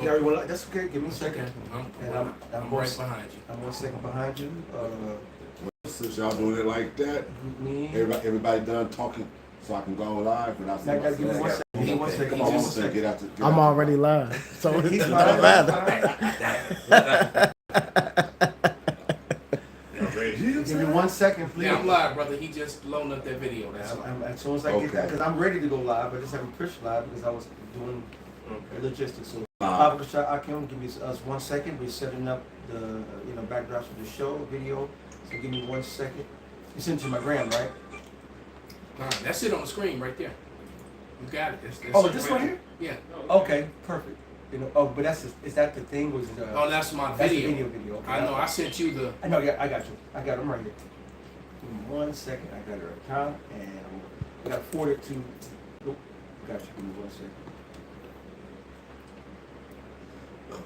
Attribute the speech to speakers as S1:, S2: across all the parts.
S1: Everyone, that's okay. Give me a second.
S2: I'm right behind you.
S1: I'm 1 second behind you.
S3: Since y'all doing it like that, everybody done talking, so I can go live without saying.
S1: Give me 1 second. Give me 1 second.
S3: Come on, say, get out the.
S4: I'm already live, so it doesn't matter.
S1: Give me 1 second, please.
S2: Yeah, I'm live, brother. He just loaned up that video. That's all.
S1: As soon as I get that, because I'm ready to go live. I just haven't pushed live because I was doing logistics. So, I can give me us 1 second. We're setting up the backdrops for the show video. So give me 1 second. You sent it to my gram, right?
S2: That's it on the screen right there. You got it. That's
S1: this right here?
S2: Yeah.
S1: Okay, perfect. But is that the thing? Was
S2: that's my
S1: that's
S2: video.
S1: The video. Okay.
S2: I know. I sent you the.
S1: I know. Yeah, I got you. I got them right here. Give me 1 second. I got her account and I got to forward it to. Nope. Got you. Give me 1 second. Okay.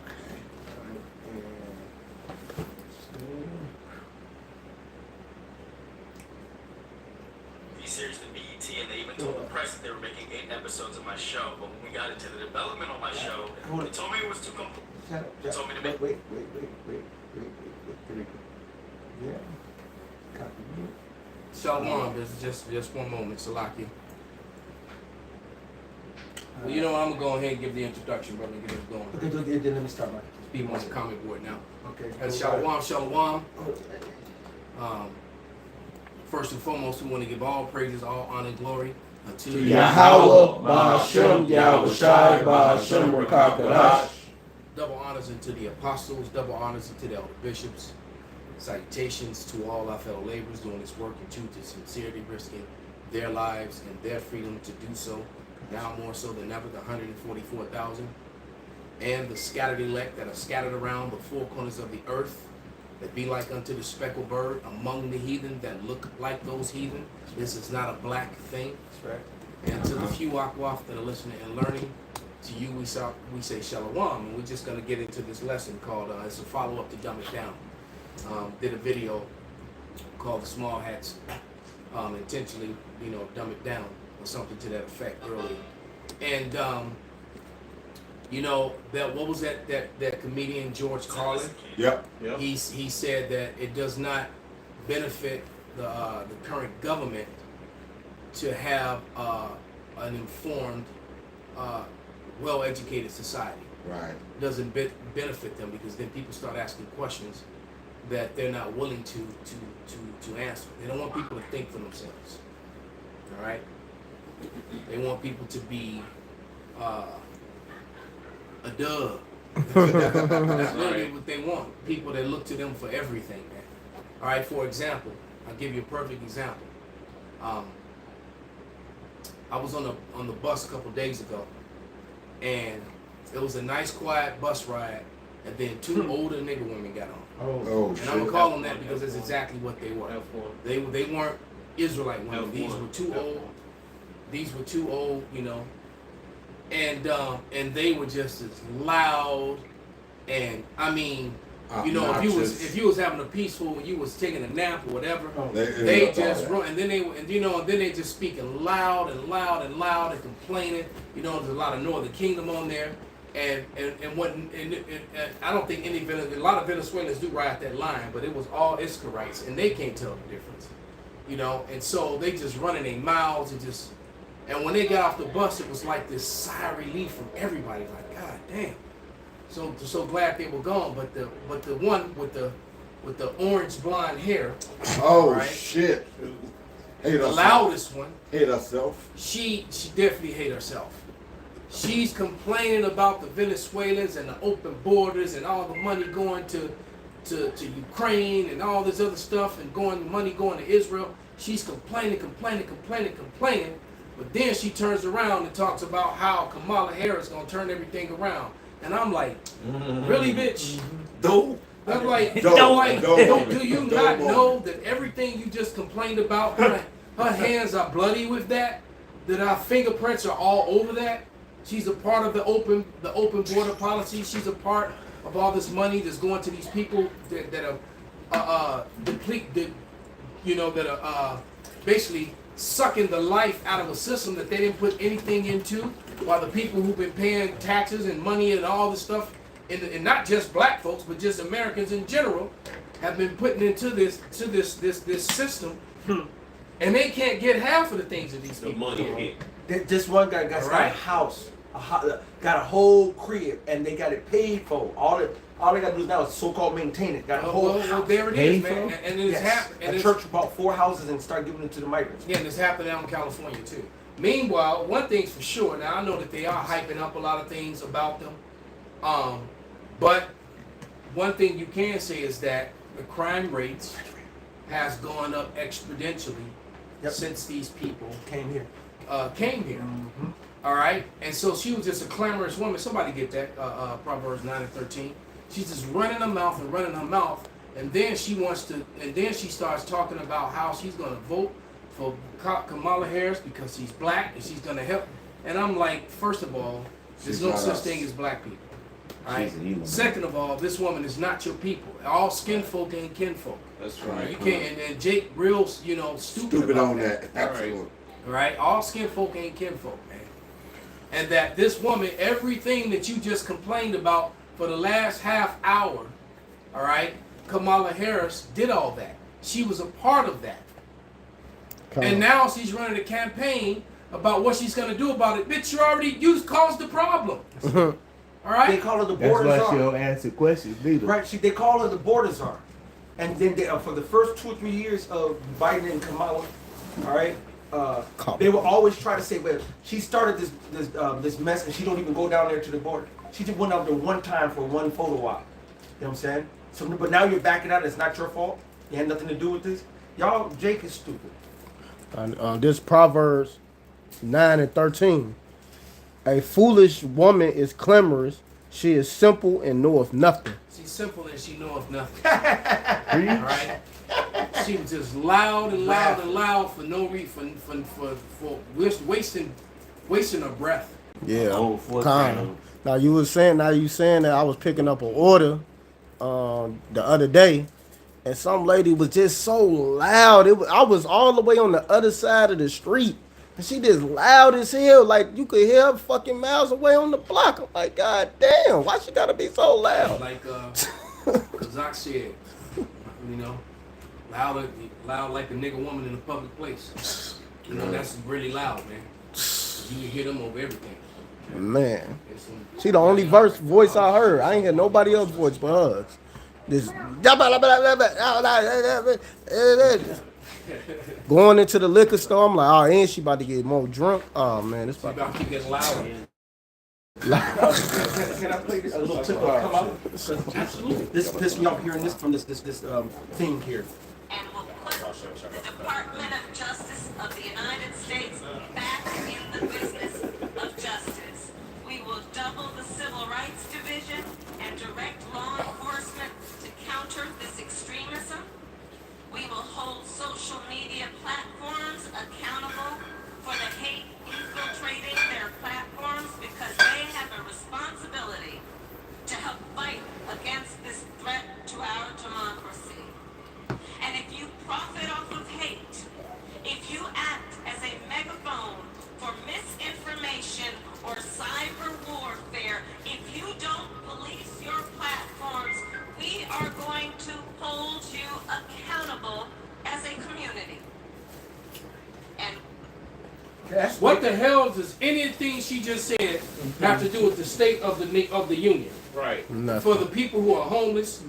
S5: Series to BET, and they even told the press that they were making 8 episodes of my show. But when we got into the development of my show, they told me it was too complex. They told me to make.
S1: Wait. Yeah. Copy me.
S2: Shalom. Just 1 moment, Salaki. Well, you know what? I'm gonna go ahead and give the introduction, brother. Get it going.
S1: Okay, then let me start.
S2: Be on the comment board now.
S1: Okay.
S2: Shalom. First and foremost, we want to give all praises, all honor, and glory unto
S4: Yahawah, Ba'ashem, YAHAWASHI, Ba'ashem, Rakakadash.
S2: Double honors unto the apostles, double honors unto the elder bishops. Salutations to all our fellow laborers doing this work in truth and sincerity, risking their lives and their freedom to do so. Now more so than ever, the 144,000 and the scattered elect that are scattered around the four corners of the earth, that be like unto the speckled bird among the heathen that look like those heathen. This is not a black thing.
S1: That's right.
S2: And to the few akwaf that are listening and learning, to you we say shalom, and we're just going to get into this lesson called, it's a follow-up to Dumb It Down. Did a video called The Small Hats, intentionally, dumb it down, or something to that effect earlier. And, what was that comedian George Carlin?
S3: Yep.
S2: He said that it does not benefit the current government to have an informed, well-educated society.
S3: Right.
S2: It doesn't benefit them because then people start asking questions that they're not willing to answer. They don't want people to think for themselves. All right. They want people to be a dub. That's literally what they want. People that look to them for everything, man. All right, for example, I'll give you a perfect example. I was on the bus a couple days ago, and it was a nice, quiet bus ride, and then 2 older nigger women got on.
S3: Oh,
S2: and I'm gonna call them that because that's exactly what they were. They weren't Israelite women. These were too old, and they were just as loud, and I mean, if you was having a peaceful, you was taking a nap or whatever, they just run, and then they just speaking loud and complaining. There's a lot of Northern Kingdom on there, and I don't think a lot of Venezuelans do ride that line, but it was all Iscarites, and they can't tell the difference, and so they just running their mouths and when they got off the bus, it was like this sigh of relief from everybody. Like, God damn. So glad they were gone. But the one with the orange blonde hair.
S3: Oh,
S2: right?
S3: Shit.
S2: The loudest one.
S3: Hate herself.
S2: She definitely hate herself. She's complaining about the Venezuelans and the open borders and all the money going to Ukraine and all this other stuff and money going to Israel. She's complaining. But then she turns around and talks about how Kamala Harris is going to turn everything around. And I'm like, really, bitch?
S3: No.
S2: I'm like, do you not know that everything you just complained about, her hands are bloody with that our fingerprints are all over that? She's a part of the open border policy. She's a part of all this money that's going to these people that are basically sucking the life out of a system that they didn't put anything into, while the people who've been paying taxes and money and all this stuff, and not just black folks, but just Americans in general, have been putting into this system, and they can't get half of the things that these people get.
S1: This one guy got a house, got a whole crib, and they got it paid for. All they got to do now is so-called maintain it. Got a whole house.
S2: Well, there it is, man. And it's happening.
S1: A church bought 4 houses and started giving it to the migrants.
S2: Yeah, and it's happening out in California too. Meanwhile, one thing's for sure. Now I know that they are hyping up a lot of things about them, but one thing you can say is that the crime rates has gone up exponentially since these people
S1: came here.
S2: Mm-hmm. All right, and so she was just a clamorous woman. Somebody get that Proverbs 9:13. She's just running her mouth and running her mouth, and then she starts talking about how she's gonna vote for Kamala Harris because she's black and she's gonna help. And I'm like, first of all, there's no such thing as black people. All right. Second of all, this woman is not your people. All skin folk ain't kinfolk.
S3: That's right.
S2: You can't. And Jake real, stupid
S3: on
S2: that.
S3: Absolutely.
S2: All right. All skin folk ain't kinfolk, man. And that this woman, everything that you just complained about for the last half hour, all right, Kamala Harris did all that. She was a part of that. And now she's running a campaign about what she's going to do about it. Bitch, you caused the problem. All right?
S1: They call her the border czar.
S4: That's why she don't answer questions neither.
S1: Right, they call her the border czar. And then for the first 2 or 3 years of Biden and Kamala, all right, they will always try to say, well, she started this mess and she don't even go down there to the border. She just went out there one time for one photo op. You know what I'm saying? So, but now you're backing out. It's not your fault. You had nothing to do with this. Y'all, Jake is stupid.
S4: This Proverbs 9:13. A foolish woman is clamorous. She is simple and knoweth nothing.
S2: She's simple and she knoweth nothing. All right? She was just loud and loud and loud for no reason, for wasting her breath.
S4: Yeah, kind. Now you saying that I was picking up an order the other day, and some lady was just so loud. I was all the way on the other side of the street, and she just loud as hell. Like you could hear her fucking miles away on the block. I'm like, God damn, why she gotta be so loud?
S2: Like Kazak said, loud like a nigga woman in a public place. That's really loud, man. You can hear them over everything.
S4: Man, she the only voice I heard. I ain't hear nobody else's voice but hers. This going into the liquor store. I'm like, oh, and she about to get more drunk. Oh man, this about
S2: to keep getting louder.
S1: Can I play a little clip of come out? Absolutely. This pissed me off hearing this from this thing here.
S6: And will put the Department of Justice of the United States back in the business of justice. We will double the Civil Rights Division and direct law enforcement to counter this extremism. We will hold social media platforms accountable for the hate infiltrating their platforms because they have a responsibility to help fight against this threat to our democracy. And if you profit off of hate, if you act as a megaphone for misinformation or cyber warfare, if you don't police your platforms, we are going to hold you accountable as a community. And
S2: what the hell does anything she just said have to do with the state of the union? Right.
S4: Nothing.
S2: For the people who are homeless,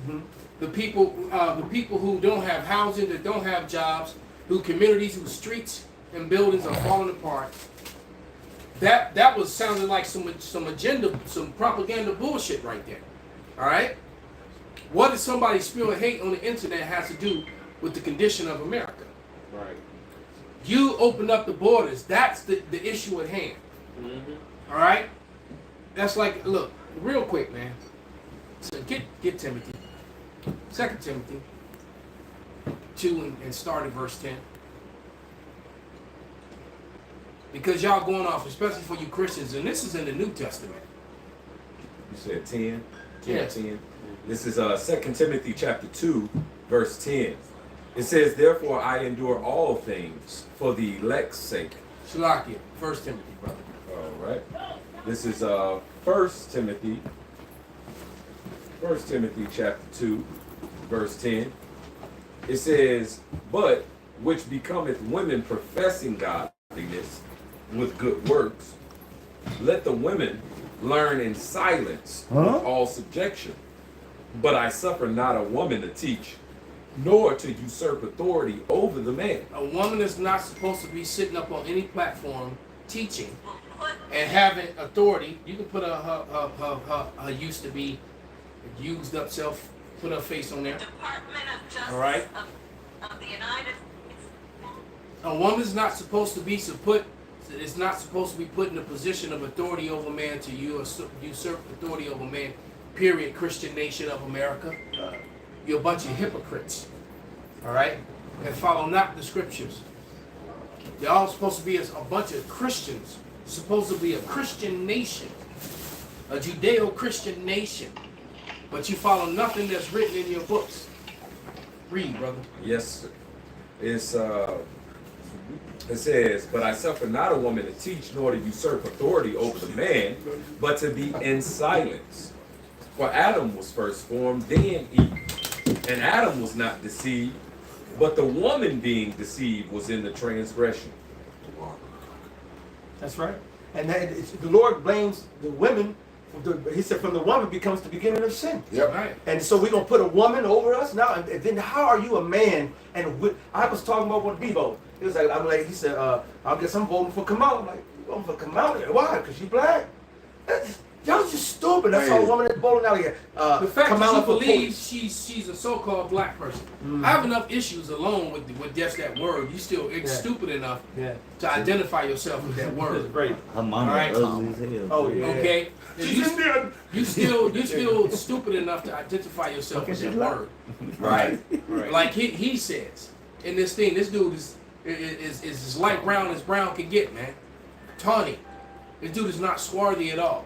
S2: the people who don't have housing, that don't have jobs, who communities, whose streets and buildings are falling apart. That was sounding like some agenda, some propaganda bullshit right there. All right. What does somebody spewing hate on the internet has to do with the condition of America? Right. You open up the borders. That's the issue at hand. All right. That's like, look, real quick, man. So get Timothy. 2 Timothy 2 and start at verse 10. Because y'all going off, especially for you Christians, and this is in the New Testament.
S7: You said 10?
S2: Yeah.
S7: 10. This is 2 Timothy chapter 2, verse 10. It says, therefore I endure all things for the elect's sake.
S2: Shalakia, 1 Timothy, brother.
S7: All right. This is 1 Timothy chapter 2, verse 10. It says, but which becometh women professing godliness with good works, let the women learn in silence with all subjection. But I suffer not a woman to teach, nor to usurp authority over the man.
S2: A woman is not supposed to be sitting up on any platform teaching and having authority. You can put her used to be used up self, put her face on there.
S6: Department of Justice
S2: All right.
S6: of the United States.
S2: A woman's not supposed to be it's not supposed to be put in a position of authority over man to usurp authority over man. Period. Christian nation of America. You're a bunch of hypocrites. All right? And follow not the scriptures. They're all supposed to be a bunch of Christians. Supposed to be a Christian nation. A Judeo-Christian nation. But you follow nothing that's written in your books. Read, brother.
S7: Yes, sir. It says, but I suffer not a woman to teach, nor to usurp authority over the man, but to be in silence. For Adam was first formed, then Eve. And Adam was not deceived, but the woman being deceived was in the transgression.
S1: That's right. And the Lord blames the women. He said, from the woman becomes the beginning of sin.
S3: Yep.
S2: Right.
S1: And so we're going to put a woman over us now. And then how are you a man? And I was talking about with Bebo. He was like, he said, I guess I'm voting for Kamala. I'm like, you voting for Kamala? Why? Because she black? Y'all just stupid. That's all a woman that's voting out here.
S2: The fact
S1: Kamala
S2: that you
S1: for
S2: believe
S1: police.
S2: she's a so-called black person. I have enough issues alone with just that word. You still stupid enough to identify yourself with that word.
S1: Right.
S8: Her mama
S2: Right.
S8: ugly as hell.
S1: Oh, yeah.
S2: Okay? And you still stupid enough to identify yourself with that word. Right? Like he says in this thing, this dude is as light brown as brown can get, man. Tawny. This dude is not swarthy at all.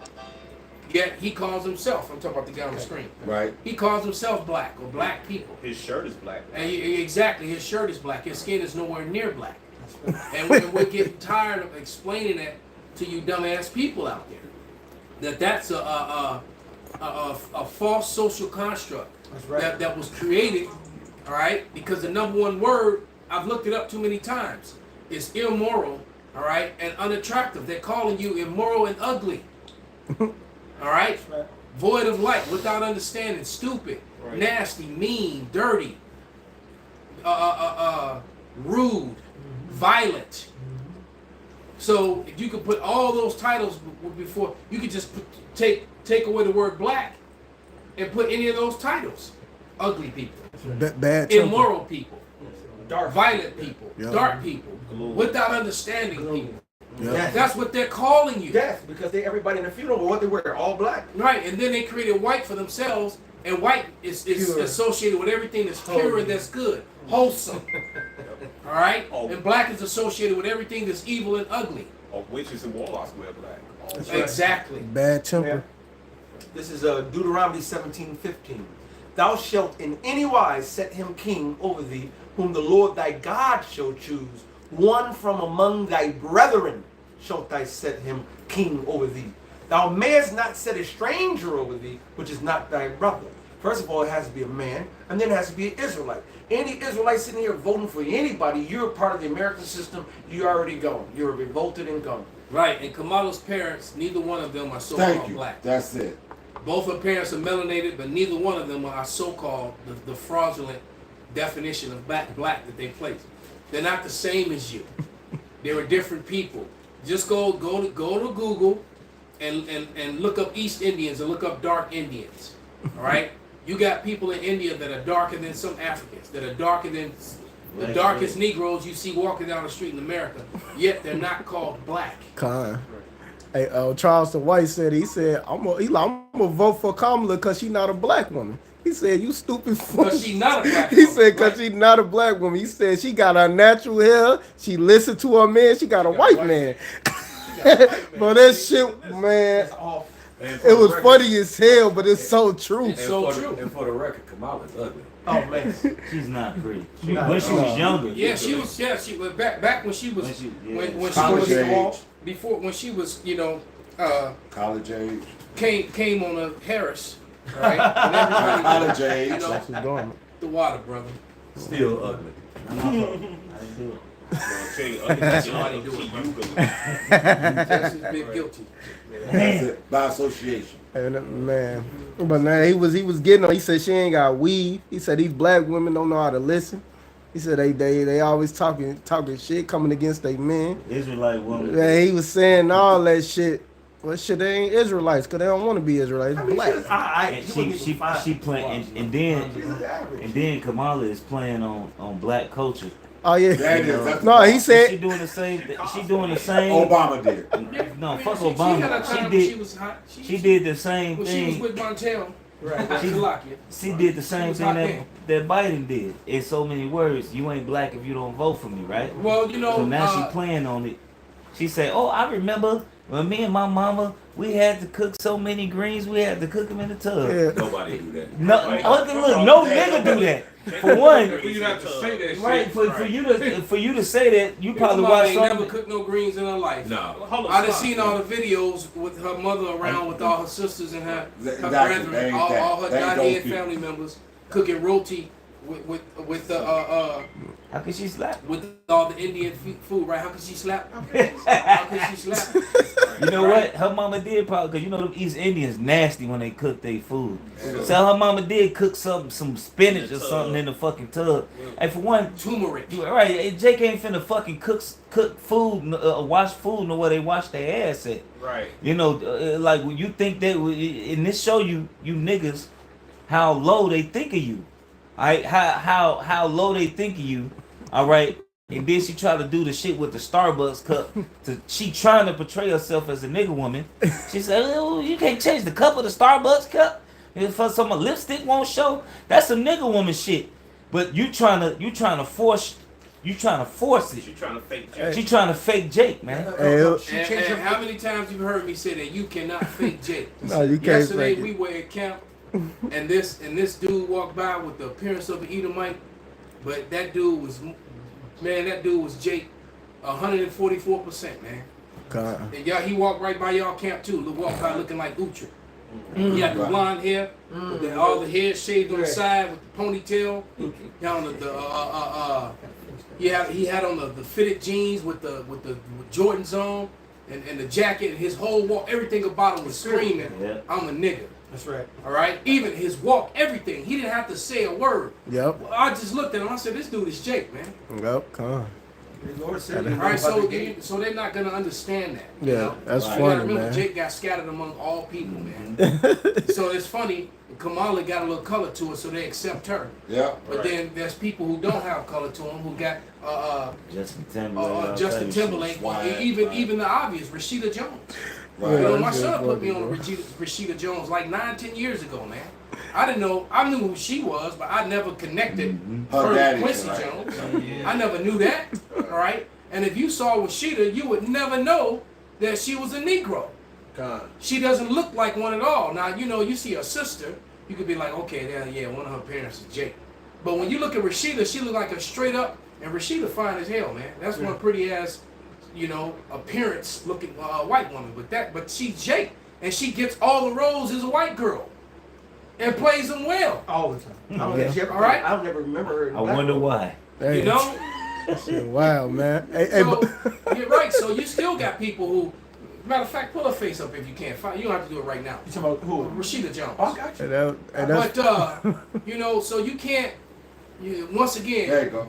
S2: Yet he calls himself, I'm talking about the guy on the screen.
S3: Right.
S2: He calls himself black or black people.
S9: His shirt is black.
S2: And exactly, his shirt is black. His skin is nowhere near black. And we're getting tired of explaining that to you dumbass people out there. That's a false social construct.
S1: That's right.
S2: that was created, all right? Because the number one word, I've looked it up too many times, is immoral, all right, and unattractive. They're calling you immoral and ugly. All right?
S1: Right.
S2: Void of light, without understanding, stupid, nasty, mean, dirty, rude, violent. So if you could put all those titles before, you could just take away the word black and put any of those titles. Ugly people,
S4: Bad temper.
S2: immoral people, violent people,
S4: Yeah.
S2: dark people, without understanding people.
S4: Yeah.
S2: That's what they're calling you.
S1: Yes, because everybody in the funeral, what they wear, all black.
S2: Right, and then they created white for themselves, and white is
S1: Pure.
S2: associated with everything that's pure and that's good, wholesome. All right, and black is associated with everything that's evil and ugly.
S9: Or witches and warlocks wear black.
S1: That's right.
S2: Exactly.
S4: Bad temper.
S1: This is Deuteronomy 17:15. Thou shalt in any wise set him king over thee, whom the Lord thy God shall choose. One from among thy brethren shalt thou set him king over thee. Thou mayest not set a stranger over thee, which is not thy brother. First of all, it has to be a man, and then it has to be an Israelite. Any Israelite sitting here voting for anybody, you're part of the American system, you're already gone. You're revolted and gone.
S2: Right, and Kamala's parents, neither one of them are
S3: Thank
S2: so-called
S3: you.
S2: black.
S3: That's it.
S2: Both her parents are melanated, but neither one of them are so-called the fraudulent definition of black that they place. They're not the same as you. They're different people. Just go to Google and look up East Indians and look up dark Indians. All right? You got people in India that are darker than some Africans, that are darker than the darkest Negroes you see walking down the street in America. Yet they're not called black.
S4: Con. Hey, Charleston White said, I'm gonna vote for Kamala because she's not a black woman. He said, you stupid fool.
S2: Because she's not a black
S4: He
S2: woman,
S4: said, because
S2: right?
S4: she's not a black woman. He said, she got her natural hair. She listened to her man. She got a white man. But that shit, man.
S1: That's off.
S4: It was funny as hell, but it's so true.
S2: It's so true.
S7: And for the record, Kamala's ugly.
S1: Oh man,
S8: She's not pretty.
S1: Not
S8: When
S1: at
S8: she
S1: all.
S8: was younger.
S2: Yeah, she was. Yeah, she was back when she was
S8: When she- yeah.
S2: when she
S3: College
S2: was
S3: age.
S2: before when she was
S3: College age.
S2: came on a Harris, right? And everybody
S3: College age.
S2: you know,
S4: She's gone.
S2: the water, brother.
S7: Still ugly.
S8: I didn't do it.
S9: No, she ain't ugly.
S2: Somebody do it,
S9: She
S2: bro.
S9: you good.
S2: That's his big guilty.
S3: That's it. By association.
S4: And man, but man, he was getting on. He said she ain't got weave. He said these black women don't know how to listen. He said they always talking shit, coming against their men.
S8: Israelite woman.
S4: Man, he was saying all that shit. Well, shit, they ain't Israelites because they don't want to be Israelites. They're black.
S8: And she playing and then Kamala is playing on black culture.
S4: Oh yeah.
S3: That is. That's
S4: No, he
S8: She
S4: said
S8: doing the same. She doing the same.
S3: Obama did.
S8: No, fuck
S2: She had a
S8: Obama.
S2: time
S8: She
S2: when
S8: did.
S2: She was hot.
S8: She did the same
S2: when she was
S8: thing.
S2: with Montel. Right.
S8: She-
S2: Slovakia.
S8: She did the same
S2: was
S8: thing
S2: hot
S8: that Biden did. In so many words, you ain't black if you don't vote for me, right?
S2: Well, you know.
S8: So now she playing on it. She said, "Oh, I remember when me and my mama we had to cook so many greens, we had to cook them in the tub."
S4: yeah.
S7: Nobody do that.
S8: No, look, no nigga do that. For one,
S7: For you not to say that
S8: right?
S7: shit.
S8: For you to say that, you probably
S2: Somebody
S8: watched
S2: ain't never
S8: something.
S2: cooked no greens in her life.
S7: No.
S9: Hold on,
S2: I done
S9: stop.
S2: seen all the videos with her mother around with all her sisters and her
S3: Exactly. They
S2: brethren,
S3: ain't
S2: all
S3: that.
S2: her
S3: They ain't
S2: Godhead
S3: those people.
S2: family members cooking roti with the
S8: How could she slap?
S2: with all the Indian food, right? How could she slap? How could she slap?
S8: You know what? Her mama did probably, because you know them East Indians nasty when they cook their food. So her mama did cook some spinach or something in the fucking tub. And for one,
S2: Turmeric.
S8: you right, Jake ain't finna fucking cook food, wash food, know where they wash their ass at.
S9: Right.
S8: You know, like when you think that, in this show you niggas, how low they think of you. Alright, how low they think of you. Alright. And then she tried to do the shit with the Starbucks cup. She trying to portray herself as a nigga woman. She said, "Oh, you can't change the cup of the Starbucks cup. If some lipstick won't show, that's some nigga woman shit." But you trying to force it.
S9: She trying to fake Jake.
S8: She trying to fake Jake, man.
S4: Hey,
S2: And how many times you've heard me say that you cannot fake Jake?
S4: no, you can't
S2: Yesterday
S4: fake
S2: we
S4: it.
S2: were at camp, and this dude walked by with the appearance of an Edomite, but that dude was Jake, 144%, man.
S4: God.
S2: And y'all, he walked right by y'all camp too. He walked by looking like Ucha. He had the blonde hair, with all the hair shaved on the side with the ponytail. Down he had on the fitted jeans with Jordans on, and the jacket, and his whole walk, everything about him was screaming,
S8: Yeah.
S2: "I'm a nigga."
S1: That's right.
S2: All right, even his walk, everything. He didn't have to say a word.
S4: Yep.
S2: I just looked at him. I said, "This dude is Jake, man."
S4: Yep. Come on.
S1: The Lord said,
S2: All right, so they're not gonna understand that. you
S4: Yeah,
S2: know?
S4: that's
S2: You
S4: funny,
S2: gotta remember,
S4: man.
S2: Jake got scattered among all people, man. So it's funny. Kamala got a little color to her, so they accept her.
S3: Yeah.
S2: But then there's people who don't have color to them, who got
S8: Justin Timberlake.
S2: Justin Timberlake,
S3: Swag,
S2: even
S3: right.
S2: the obvious, Rashida Jones.
S3: Right.
S2: You know, my
S4: that's
S2: son
S4: good
S2: put me
S4: fucking,
S2: on Rashida Jones like 9-10 years ago, man. I didn't know. I knew who she was, but I never connected
S3: Her
S2: her to
S3: daddy,
S2: Quincy
S3: right.
S2: Jones. I never knew that. All right. And if you saw Rashida, you would never know that she was a Negro. She doesn't look like one at all. Now, you know, you see her sister, you could be like, okay, yeah, one of her parents is Jake. But when you look at Rashida, she look like a straight up, and Rashida fine as hell, man. That's one pretty ass, you know, appearance looking white woman. But she's Jake, and she gets all the roles as a white girl, and plays them well.
S1: all the time.
S4: Yeah.
S2: All right.
S1: I'll never remember her. in
S8: I
S1: black
S8: wonder
S1: role.
S8: why.
S4: Hey,
S2: You know.
S4: shit, wow, man. Hey,
S2: So
S4: but,
S2: you're right. So you still got people who, matter of fact, pull her face up if you can. You don't have to do it right now.
S1: You talking about who?
S2: Rashida Jones.
S1: Oh, I got you.
S2: But you know, so you can't. Once again,
S3: There you go.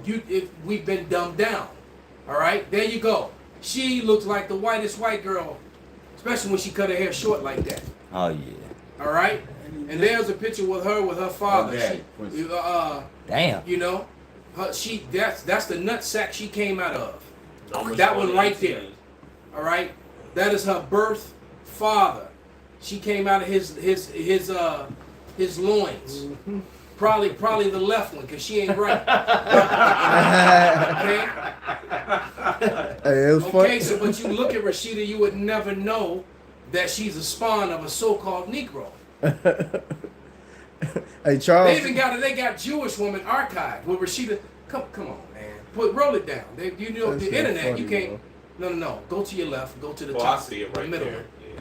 S2: we've been dumbed down. All right, there you go. She looks like the whitest white girl, especially when she cut her hair short like that.
S8: Oh yeah.
S2: All right, and there's a picture with her father.
S3: daddy,
S2: She,
S8: Damn.
S2: you know, that's the nut sack she came out of.
S9: No
S2: That one right
S9: responsibility.
S2: there. All right, that is her birth father. She came out of his loins. Probably the left one, cause she ain't right. Okay.
S4: hey, it was
S2: Okay.
S4: funny.
S2: So, but you look at Rashida, you would never know that she's a spawn of a so-called Negro.
S4: Hey, Charles.
S2: They even got Jewish woman archived with Rashida. Come on, man. Roll it down. You know
S4: That's
S2: the
S4: not
S2: internet.
S4: funny,
S2: You can't. No. Go to your left. Go to the top.
S9: I see it right
S2: the middle.
S9: there. Yeah.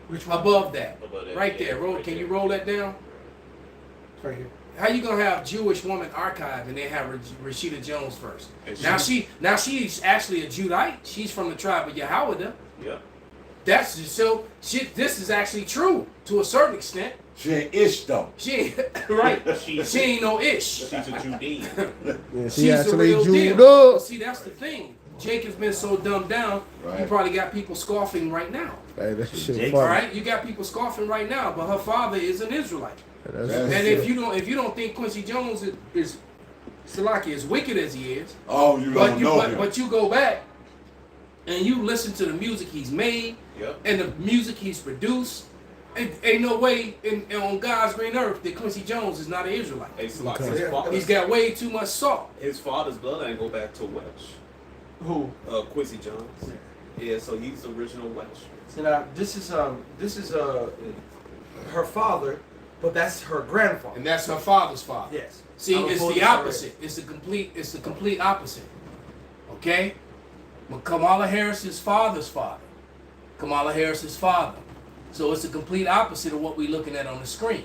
S1: Which one?
S2: Above that.
S9: Above that,
S2: Right
S9: yeah,
S2: there. Roll.
S9: right
S2: Can
S9: there.
S2: you roll that down?
S1: It's right here.
S2: How you gonna have Jewish woman archived and then have Rashida Jones first?
S9: And
S2: Now she's actually a Judite. She's from the tribe of YAHAWASHI.
S9: Yeah.
S2: That's just so. This is actually true to a certain extent.
S3: She ain't ish though.
S2: She ain't right. She ain't no ish.
S9: She's a Judean.
S4: Yeah, she
S2: She's the
S4: actually
S2: real
S4: Jewed
S2: deal.
S4: up.
S2: See, that's the thing. Jake has been so dumbed down.
S3: Right.
S2: You probably got people scoffing right now.
S4: Hey, that shit
S8: Jake-
S2: All
S4: funny.
S2: right, you got people scoffing right now. But her father is an Israelite.
S4: That's
S3: That's
S2: And
S3: it.
S2: if you don't think Quincy Jones is Salaki as wicked as he is,
S3: Oh, you don't know him.
S2: but you go back and you listen to the music he's made
S9: Yep.
S2: and the music he's produced. Ain't no way on God's green earth that Quincy Jones is not an Israelite.
S9: Hey, so like
S4: Okay.
S2: He's got way too much salt.
S9: his father's bloodline go back to Welsh.
S1: Who?
S9: Quincy Jones. Yeah, so he's the original Welsh.
S1: So now this is her father, but that's her grandfather.
S2: And that's her father's father.
S1: Yes.
S2: See,
S1: I'm
S2: it's
S1: opposed
S2: the
S1: to her.
S2: opposite. It's the complete opposite. Okay? But Kamala Harris's father's father. Kamala Harris's father. So it's the complete opposite of what we're looking at on the screen.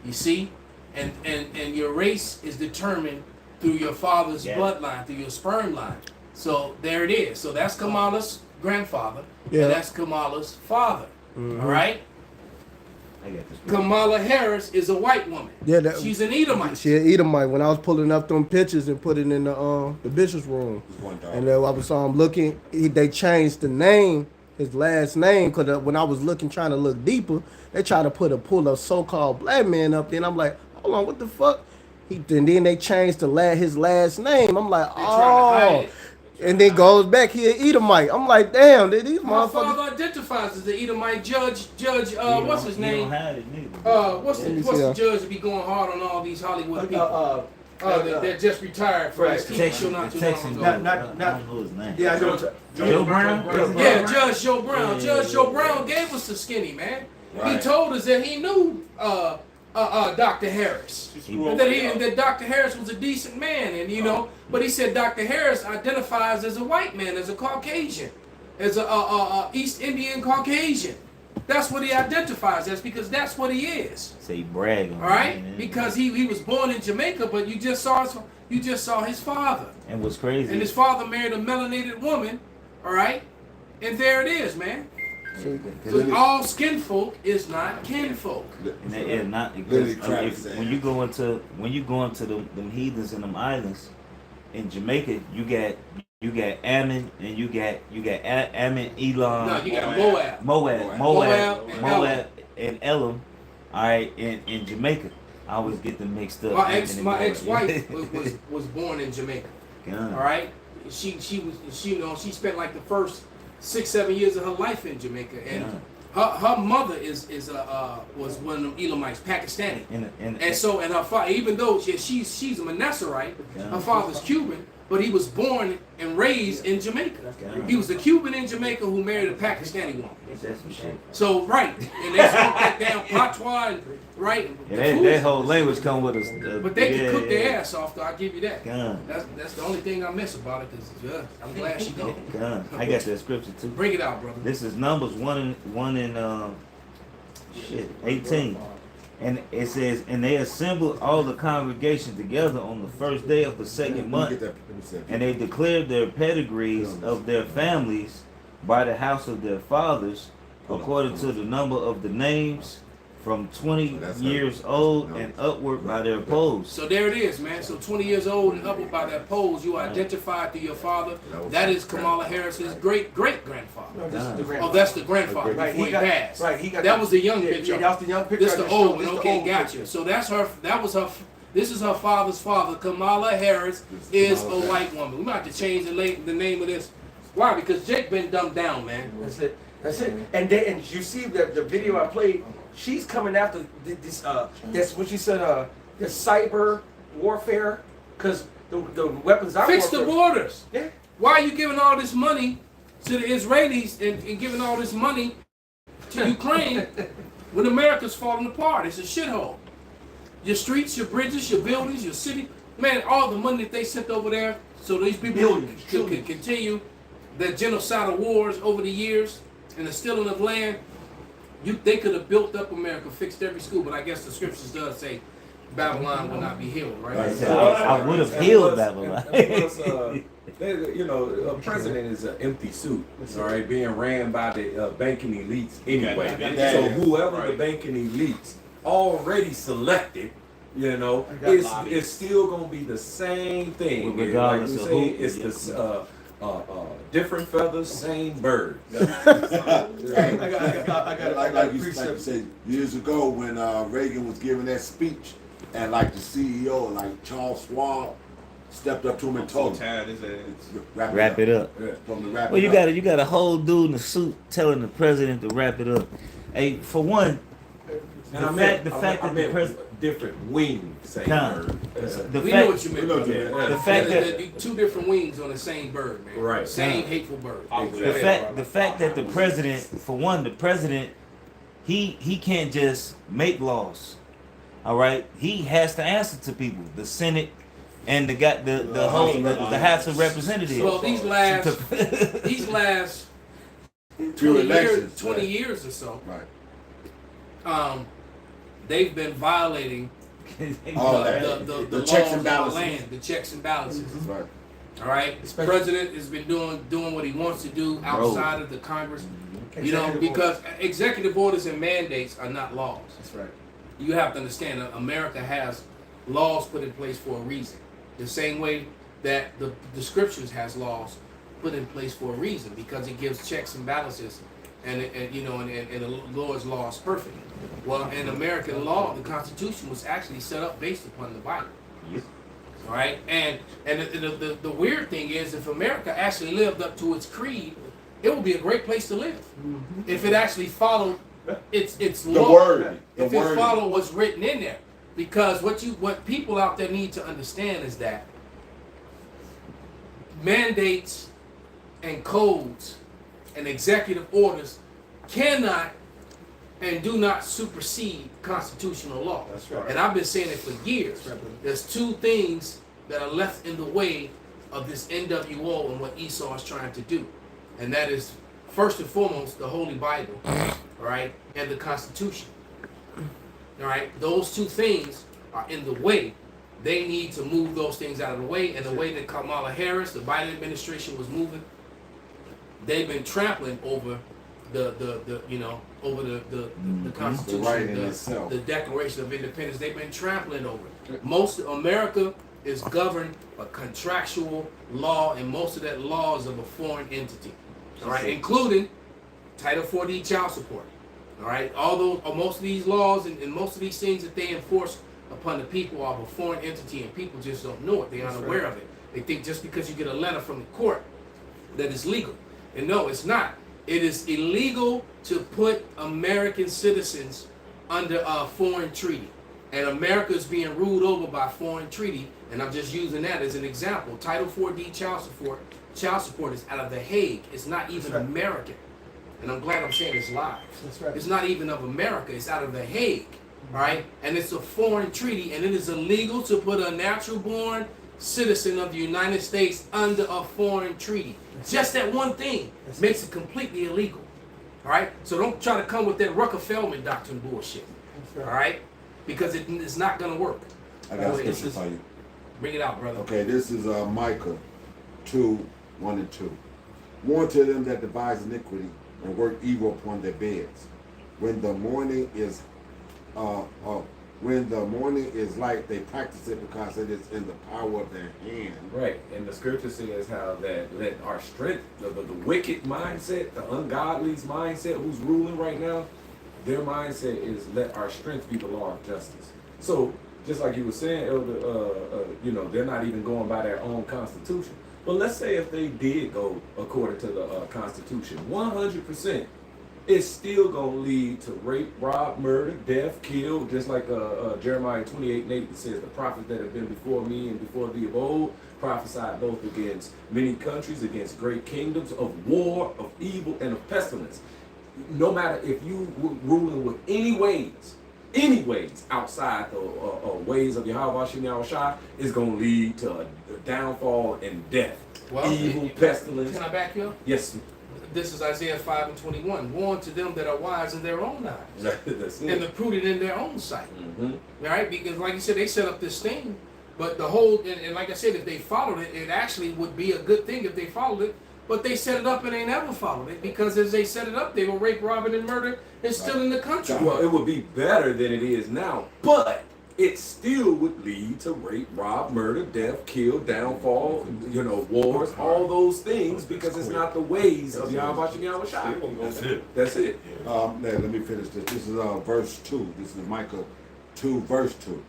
S2: You see? And your race is determined through your father's bloodline, through your sperm line. So there it is. So that's Kamala's grandfather.
S4: Yeah.
S2: And that's Kamala's father.
S4: Mhm.
S2: All right?
S8: I got this.
S2: Kamala Harris is a white woman.
S4: Yeah, that,
S2: She's an Edomite.
S4: she an Edomite. When I was pulling up them pictures and put it in the bishop's room,
S3: One dog.
S4: and then I was looking, they changed the name, his last name, because when I was looking, trying to look deeper, they tried to pull a so-called black man up there, and I'm like, hold on, what the fuck? And then they changed his last name. I'm like,
S2: They trying to hide
S4: oh.
S2: it.
S4: And then goes back here, Edomite. I'm like, damn, these
S2: My
S4: motherfuckers.
S2: father identifies as the Edomite judge. What's his
S8: You
S2: name?
S8: don't have it, nigga.
S2: What's
S4: Let me
S2: the
S4: see
S2: judge that be going hard on all these Hollywood people? That just retired from his
S1: right.
S2: TV show not too long
S8: Texan
S2: ago.
S1: Not-
S8: I don't know his name.
S1: Yeah, I know. what
S8: Joe Brown?
S2: Yeah, Judge Joe Brown.
S8: Yeah,
S2: Judge
S8: yeah,
S2: Joe
S8: yeah.
S2: Brown gave us the skinny, man. He
S3: Right.
S2: told us that he knew Dr. Harris. And that Dr. Harris was a decent man, and you know, but he said Dr. Harris identifies as a white man, as a Caucasian, as a East Indian Caucasian. That's what he identifies as, because that's what he is.
S8: Say brag on
S2: All right,
S8: him, man.
S2: because he was born in Jamaica, but you just saw his father,
S8: And what's crazy?
S2: and his father married a melanated woman. All right, and there it is, man. So all skin folk is not kinfolk.
S8: And that is not
S3: Literally
S8: because
S3: Travis
S8: when you go into them heathens in them islands in Jamaica, you got Ammon and you got Ammon, Elon,
S2: No, you got Moab.
S8: Moab,
S2: and
S8: and Elam. All right, in Jamaica, I always get them mixed up.
S2: My
S8: Ammon and Moab.
S2: ex-wife was born in Jamaica.
S8: God.
S2: All right, she spent like the first 6-7 years of her life in Jamaica, and her mother was one of them Elamites, Pakistani, and her father, even though she's a Manassarite, her father's Cuban, but he was born and raised in Jamaica. He was a Cuban in Jamaica who married a Pakistani woman.
S8: That's some shit.
S2: So right, and they spoke that damn patois, and right.
S8: Yeah,
S2: the food-
S8: that whole language come with us.
S2: But they can cook their ass off, though. I'll give you that.
S8: God.
S2: That's the only thing I miss about it, because I'm glad she gone.
S8: God. I got that scripture too.
S2: Bring it out, brother.
S8: This is Numbers 18. And it says, and they assembled all the congregation together on the first day of the second month, and they declared their pedigrees of their families by the house of their fathers, according to the number of the names, from 20 years old and upward by their polls.
S2: So there it is, man. So 20 years old and upward by that polls, you identified to your father. That is Kamala Harris's great-great-grandfather.
S1: No, this is the
S2: Oh,
S1: grandfather.
S2: that's the grandfather
S1: Right,
S2: before he passed.
S1: Right, he got
S2: That was the young
S1: yeah,
S2: picture.
S1: Yeah, that was the young picture.
S2: This
S1: I
S2: the
S1: just
S2: old
S1: showed.
S2: one.
S1: This the
S2: Okay,
S1: old
S2: gotcha.
S1: picture.
S2: So that's her. That was her. This is her father's father. Kamala Harris is a white woman. We might have to change the name of this. Why? Because Jake been dumbed down, man.
S1: That's it. That's it. And you see the video I played. She's coming after this. That's what she said. The cyber warfare, because the weapons are
S2: Fix the borders.
S1: Yeah.
S2: Why are you giving all this money to the Israelis and giving all this money to Ukraine when America's falling apart. It's a shithole. Your streets, your bridges, your buildings, your city, man, all the money that they sent over there so these people can continue their genocidal wars over the years and the stealing of land. They could have built up America, fixed every school, but I guess the scriptures does say Babylon will not be healed, right?
S8: I would have healed Babylon.
S7: You know, a president is an empty suit, all right, being ran by the banking elites anyway. So whoever the banking elites already selected, you know, it's still gonna be the same thing.
S8: Regardless
S7: like
S8: of
S7: say,
S8: who.
S7: it's the different feathers, same bird.
S1: I got
S3: Like you said years ago when Reagan was giving that speech, and like the CEO, like Charles Schwab, stepped up to him and told him,
S8: Wrap it up.
S3: Yeah, from the wrap
S8: Well,
S3: it
S8: you
S3: up.
S8: got a whole dude in a suit telling the president to wrap it up. Hey, for one,
S7: And
S8: the fact that the president.
S7: different wings, same
S8: Nah.
S7: bird.
S8: The
S2: We
S8: fact,
S2: know what you meant, brother.
S8: the fact that
S2: The two different wings on the same bird, man.
S7: Right.
S2: Same hateful bird.
S8: the fact that the president, for one, the president, he can't just make laws. All right, he has to answer to people, the Senate, and the whole the House of Representatives.
S2: Well, these last 20 years or so,
S3: Right.
S2: they've been violating
S3: The
S2: the
S3: checks
S2: laws
S3: and
S2: of our
S3: balances.
S2: land, the checks and balances.
S3: Right.
S2: All right, the president has been doing what he wants to do outside of the Congress. You know, because executive orders and mandates are not laws.
S1: That's right.
S2: You have to understand that America has laws put in place for a reason. The same way that the scriptures has laws put in place for a reason, because it gives checks and balances, and the Lord's law is perfect. Well, in American law, the Constitution was actually set up based upon the Bible. All right, and the weird thing is, if America actually lived up to its creed, it would be a great place to live. If it actually followed its law,
S3: word,
S2: if it followed what's written in there, because what people out there need to understand is that mandates and codes and executive orders cannot and do not supersede constitutional law.
S1: That's right.
S2: And I've been saying it for years. There's two things that are left in the way of this NWO and what Esau is trying to do. And that is, first and foremost, the Holy Bible, all right, and the Constitution. All right, those two things are in the way. They need to move those things out of the way. And the way that Kamala Harris, the Biden administration, was moving, they've been trampling over the Constitution,
S3: right in itself.
S2: the Declaration of Independence. They've been trampling over it. Most of America is governed by contractual law, and most of that law is of a foreign entity. All right, including Title 40 child support. All right, although most of these laws and most of these things that they enforce upon the people are of a foreign entity, and people just don't know it. They're unaware of it. They think just because you get a letter from the court that it's legal. And no, it's not. It is illegal to put American citizens under a foreign treaty. And America is being ruled over by foreign treaty, and I'm just using that as an example. Title 4D child support is out of The Hague. It's not even American. And I'm glad I'm saying this live.
S1: That's right.
S2: It's not even of America. It's out of The Hague. All right? And it's a foreign treaty, and it is illegal to put a natural-born citizen of the United States under a foreign treaty. Just that one thing makes it completely illegal. All right? So don't try to come with that Rooker-Feldman doctrine bullshit. All right? Because it's not going to work.
S3: I got a scripture for you.
S2: Bring it out, brother.
S3: Okay, this is Micah 2:1-2. Warn to them that devise iniquity and work evil upon their beds. When the morning is light, they practice it because it is in the power of their hand.
S7: Right, and the scripture says how that let our strength, the wicked mindset, the ungodly's mindset, who's ruling right now, their mindset is let our strength be the law of justice. So just like you were saying, Elder, they're not even going by their own constitution. But let's say if they did go according to the Constitution, 100%, it's still going to lead to rape, rob, murder, death, kill, just like Jeremiah 28:8 says, the prophets that have been before me and before thee of old prophesied both against many countries, against great kingdoms, of war, of evil, and of pestilence. no matter if you ruling with any ways outside the ways of YAHAWASHI, is going to lead to a downfall and death.
S2: Well,
S7: evil, pestilence.
S2: Can I back you up?
S7: Yes.
S2: This is Isaiah 5:21. Warn to them that are wise in their own eyes,
S7: That's it.
S2: and the prudent in their own sight.
S7: Mm-hmm.
S2: Right? Because, like you said, they set up this thing, but the whole and like I said, if they followed it, it actually would be a good thing if they followed it. But they set it up and they never followed it because as they set it up, they will rape, robbing, and murder and still in the country.
S7: Well, it would be better than it is now, but it still would lead to rape, rob, murder, death, kill, downfall, wars, all those things because it's not the ways of YAHAWASHI.
S9: That's it.
S7: That's it.
S3: Let me finish this. This is verse 2. This is Micah 2, verse 2.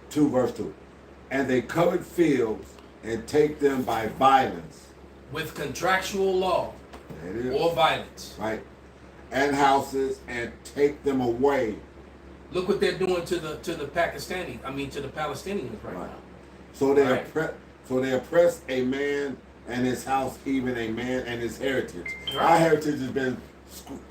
S3: 2, verse 2. And they covered fields and take them by violence.
S2: With contractual law or violence.
S3: Right. And houses and take them away.
S2: Look what they're doing to the Palestinians right now.
S3: So they oppress a man and his house, even a man and his heritage.
S2: Right.
S3: Our heritage has been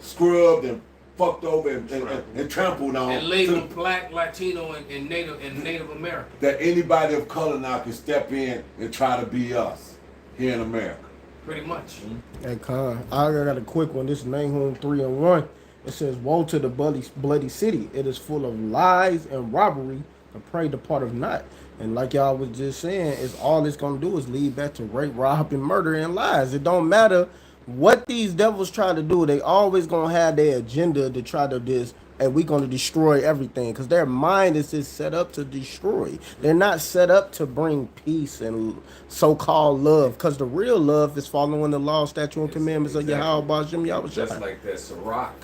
S3: scrubbed and fucked over and trampled on.
S2: And labeled Black, Latino, and Native American.
S3: That anybody of color now can step in and try to be us here in America.
S2: Pretty much.
S4: Hey, Con, I got a quick one. This is Nahum 3:1. It says, "Woe to the bloody city! It is full of lies and robbery. The prey departeth not." And like y'all was just saying, is all it's gonna do is lead back to rape, rob, and murder and lies. It don't matter what these devils try to do. They always gonna have their agenda to try to this, and we gonna destroy everything because their mind is just set up to destroy. They're not set up to bring peace and so-called love, because the real love is following the law, statute, and commandments of Yahawah.
S7: Just like that Sirach,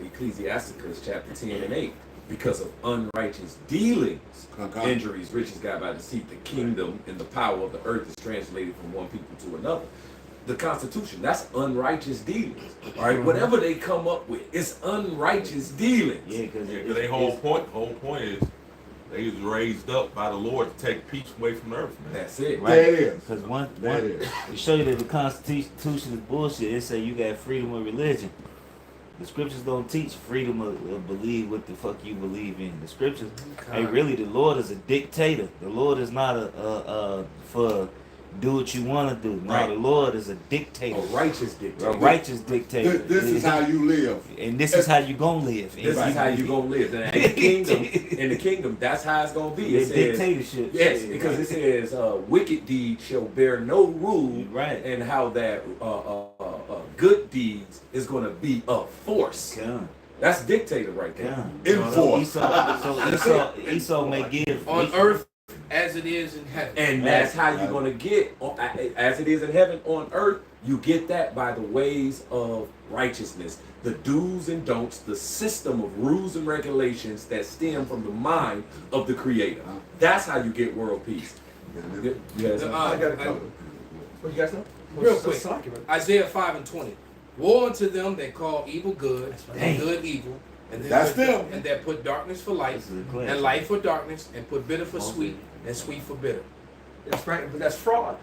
S7: Ecclesiasticus chapter 10 and 8. Because of unrighteous dealings, injuries, riches got by deceit, the kingdom and the power of the earth is translated from one people to another. The Constitution, that's unrighteous dealings. All right, whatever they come up with, it's unrighteous dealings.
S8: Yeah, because
S10: their whole point is they was raised up by the Lord to take peace away from the earth, man.
S7: That's it.
S8: Right.
S3: There it is.
S8: Because one
S3: That is.
S8: to show you that the Constitution is bullshit, it say you got freedom of religion. The scriptures don't teach freedom of believe what the fuck you believe in. The scriptures, hey, really, the Lord is a dictator. The Lord is not a for do what you want to do. No,
S7: Right.
S8: the Lord is a dictator.
S7: A righteous dictator.
S8: A righteous dictator.
S3: This is how you live.
S8: And this is how you gonna live.
S7: This is how you gonna live. And in the kingdom, that's how it's gonna be. It says,
S8: dictatorship.
S7: yes, because it says wicked deeds shall bear no rule,
S8: Right.
S7: and how that good deeds is gonna be a force.
S8: Come.
S7: That's dictator right there.
S8: Come.
S3: Enforce.
S8: So Esau may give
S2: On earth as it is in heaven.
S7: And that's how you're gonna get, as it is in heaven, on earth, you get that by the ways of righteousness. The do's and don'ts, the system of rules and regulations that stem from the mind of the Creator. That's how you get world peace. Yes.
S1: I got a couple. What you guys know?
S2: Real quick, Isaiah 5:20. Woe unto them that call evil good and good evil, and
S3: That's them.
S2: And that put darkness for light, and light for darkness, and put bitter for sweet, and sweet for bitter.
S1: That's right, but that's fraud.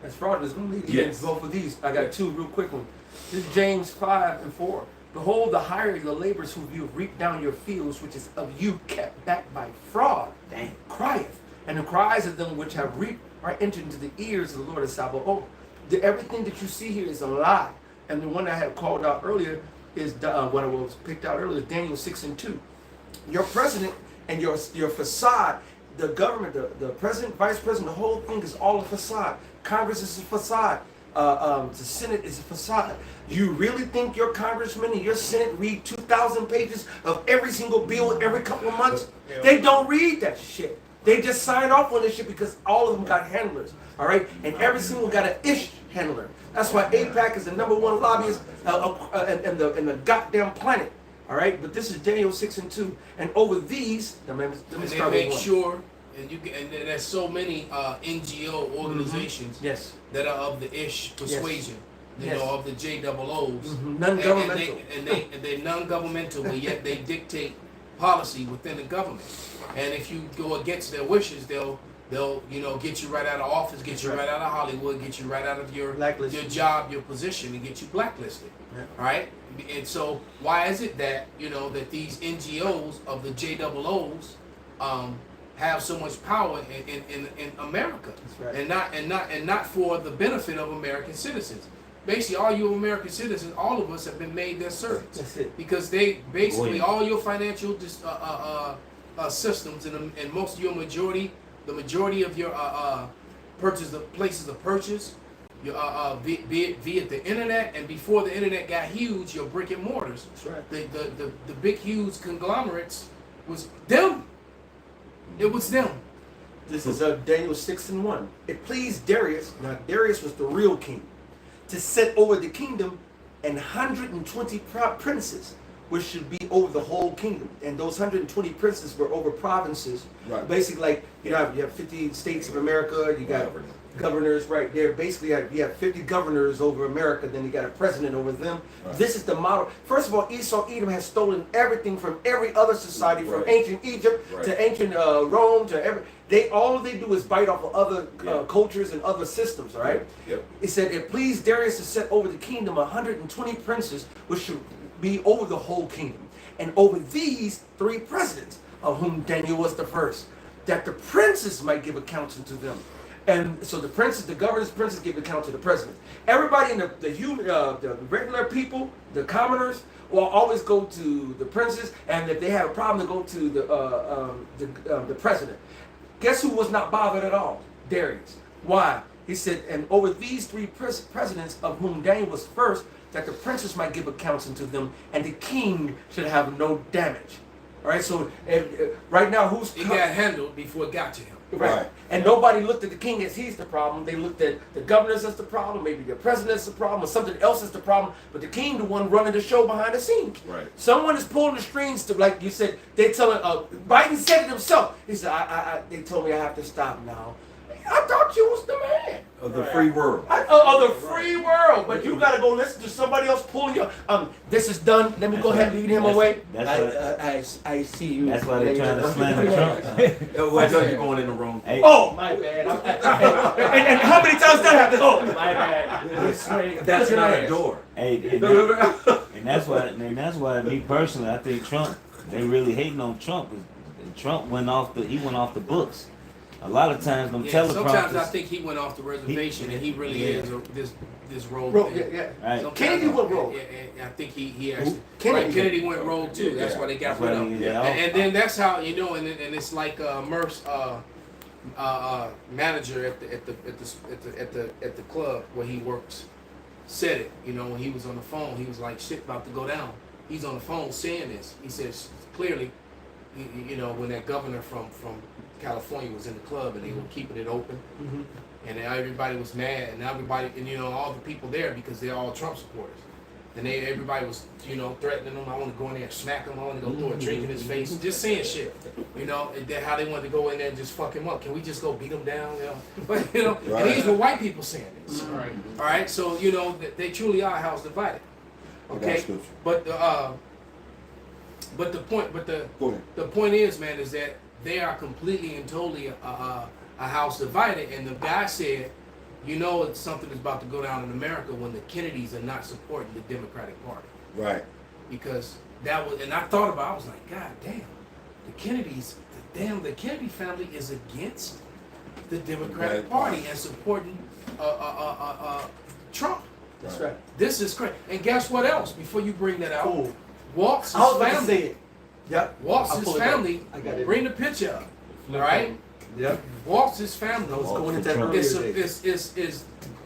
S1: That's fraud. That's going to lead you
S7: Yes.
S1: to both of these. I got two real quick ones. This is James 5:4. Behold, the hire the laborers who you reap down your fields, which is of you kept back by fraud, crieth. And the cries of them which have reaped are entered into the ears of the Lord of Sabaoth. Everything that you see here is a lie. And the one I had called out earlier is what I was picked out earlier, Daniel 6:2. Your president and your facade, the government, the president, vice president, the whole thing is all a facade. Congress is a facade. The Senate is a facade. You really think your congressman and your Senate read 2,000 pages of every single bill every couple of months? They don't read that shit. They just sign off on this shit because all of them got handlers, all right? And every single got an ish handler. That's why AIPAC is the #1 lobbyist in the goddamn planet, all right? But this is Daniel 6:2, and over these, let me
S2: And
S1: start
S2: they
S1: with
S2: make
S1: one.
S2: sure, and there's so many NGO organizations
S1: Yes.
S2: that are of the ish persuasion, you know, of the JOOs.
S1: Non-governmental.
S2: And they're non-governmental, but yet they dictate policy within the government. And if you go against their wishes, they'll They'll, you know, get you right out of office, get you right out of Hollywood, get you right out of your job, your position, and get you blacklisted.
S1: Yeah.
S2: Right? And so why is it that, you know, that these NGOs of the JOOs have so much power in America?
S1: That's right.
S2: And not for the benefit of American citizens. Basically, all you American citizens, all of us have been made their servants.
S1: That's it.
S2: Because they basically all your financial systems and most of your the majority of your places of purchase, your via the internet, and before the internet got huge, your brick and mortars.
S1: That's right.
S2: The big huge conglomerates was them. It was them.
S1: This is Daniel 6:1. It pleased Darius. Now Darius was the real king, to set over the kingdom 120 princes, which should be over the whole kingdom. And those 120 princes were over provinces.
S3: Right.
S1: Basically, like you have 50 states of America. You got governors right there. Basically, you have 50 governors over America. Then you got a president over them.
S3: Right.
S1: This is the model. First of all, Esau Edom has stolen everything from every other society, from ancient Egypt to ancient Rome to every. All they do is bite off of other cultures and other systems, all right?
S3: Yep.
S1: It said, it pleased Darius to set over the kingdom 120 princes, which should be over the whole kingdom, and over these 3 presidents, of whom Daniel was the first, that the princes might give account unto them. And so the princes, the governors, princes give account to the president. Everybody in the regular people, the commoners, will always go to the princes, and if they have a problem, they go to the president. Guess who was not bothered at all? Darius. Why? He said, and over these 3 presidents, of whom Daniel was first, that the princes might give accounts unto them, and the king should have no damage. All right, so right now,
S2: it got handled before it got to him.
S1: Right. And nobody looked at the king as he's the problem. They looked at the governors as the problem, maybe the president as the problem, or something else as the problem. But the king, the one running the show behind the scenes.
S3: Right.
S1: Someone is pulling the strings to, like you said, they telling Biden said it himself. He said, they told me I have to stop now. I thought you was the man.
S3: Of the free world.
S1: Of the free world. But you got to go listen to somebody else pulling your, this is done. Let me go ahead and lead him away. I see you.
S8: That's why they're trying to slander Trump.
S7: Well, I know you're going in the wrong.
S8: Hey.
S1: Oh, my bad. And how many times that happened? Oh, my bad.
S7: That's not a door.
S8: Hey, and that's why me personally, I think Trump, they really hating on Trump. Trump went off the books. A lot of times, them teleprompters.
S2: Sometimes I think he went off the reservation, and he really is this rogue.
S1: Right. Kennedy went rogue.
S2: I think he actually.
S1: Kennedy
S2: went rogue too. That's why they got rid of him. And then that's how and it's like Murph's manager at the club where he works said it. You know, when he was on the phone, he was like, "Shit about to go down." He's on the phone saying this. He says clearly, you know, when that governor from California was in the club and they were keeping it open, and everybody was mad, and everybody, and you know, all the people there, because they're all Trump supporters, and everybody was, you know, threatening him. I want to go in there and smack him. I want to go throw a drink in his face, just saying shit, you know, and how they wanted to go in there and just fuck him up. Can we just go beat him down? You know, but you know, and these were white people saying this. All right. So you know, they truly are a house divided. Okay, but the point is, man, is that they are completely and totally a house divided. And the guy said, you know, it's something that's about to go down in America when the Kennedys are not supporting the Democratic Party.
S3: Right.
S2: Because that was, and I thought about it, I was like, God damn, the Kennedys, the Kennedy family is against the Democratic Party and supporting Trump.
S1: That's right.
S2: This is crazy. And guess what else? Before you bring that out,
S1: Cool.
S2: Walt's
S1: I was about to
S2: family.
S1: say it. Yep.
S2: Walt's family.
S1: I got it.
S2: Bring the picture up. All right.
S1: Yep.
S2: Walt's family.
S1: I was going into that earlier today.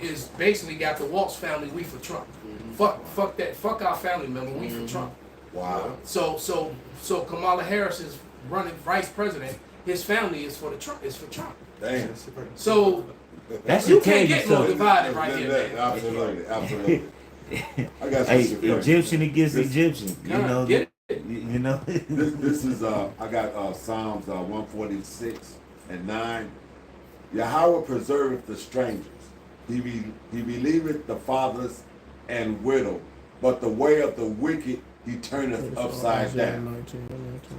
S2: is basically got the Walt's family. We for Trump. Fuck that. Fuck our family member. We for Trump.
S3: Wow.
S2: So Kamala Harris is running vice president. His family is for Trump. Is for Trump.
S3: Damn.
S2: So
S8: That's
S2: you can't get more divided right here, man.
S3: Absolutely. I got
S8: Hey,
S3: some
S8: Egyptian against Egyptian. You know.
S2: Get
S8: You know.
S3: This is I got Psalms 146 and 9. Yahweh preserveth the strangers. He relieveth the fatherless and widow, but the way of the wicked he turneth upside down.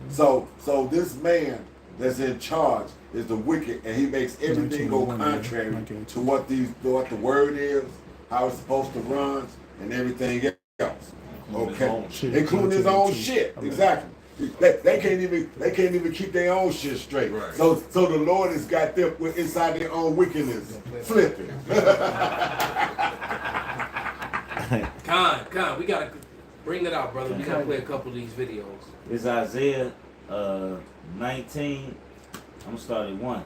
S3: So this man that's in charge is the wicked, and he makes everything go
S4: 1901,
S3: contrary
S4: 1902.
S3: to what the word is, how it's supposed to run, and everything else. Okay, including his own shit. Exactly. They can't even keep their own shit straight.
S10: Right.
S3: So the Lord has got them inside their own wickedness, flipping.
S2: Con, we gotta bring it out, brother. We gotta play a couple of these videos.
S8: It's Isaiah 19. I'm gonna start at 1.